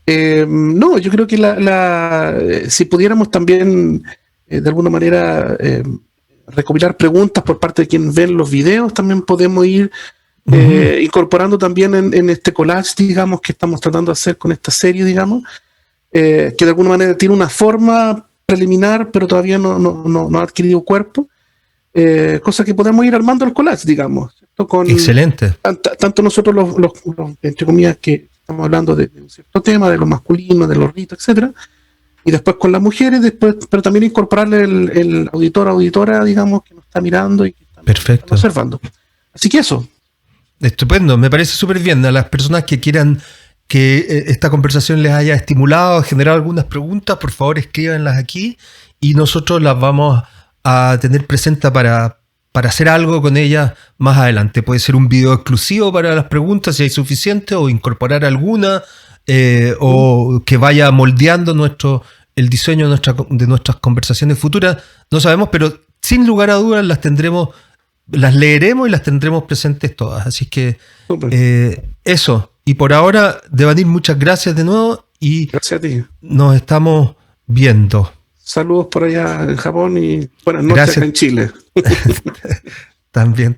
No, yo creo que si pudiéramos también de alguna manera recopilar preguntas por parte de quienes ven los videos, también podemos ir incorporando también en este collage, digamos, que estamos tratando de hacer con esta serie, digamos, que de alguna manera tiene una forma preliminar, pero todavía no ha adquirido cuerpo, cosa que podemos ir armando el collage, digamos. Excelente. Tanto nosotros los entre comillas, que estamos hablando de un cierto tema, de lo masculino, de los ritos, etcétera, y después con las mujeres, pero también incorporarle el auditor, auditora, digamos, que nos está mirando y que está observando. Así que eso. Estupendo, me parece súper bien. A las personas que quieran que esta conversación les haya estimulado, generado algunas preguntas, por favor escríbanlas aquí y nosotros las vamos a tener presentes para hacer algo con ellas más adelante. Puede ser un video exclusivo para las preguntas si hay suficiente, o incorporar alguna, o que vaya moldeando el diseño de nuestras conversaciones futuras. No sabemos, pero sin lugar a dudas las leeremos y las tendremos presentes todas. Así que eso. Y por ahora, Devanir, muchas gracias de nuevo y gracias a ti. Nos estamos viendo. Saludos por allá en Japón y buenas noches acá en Chile. También.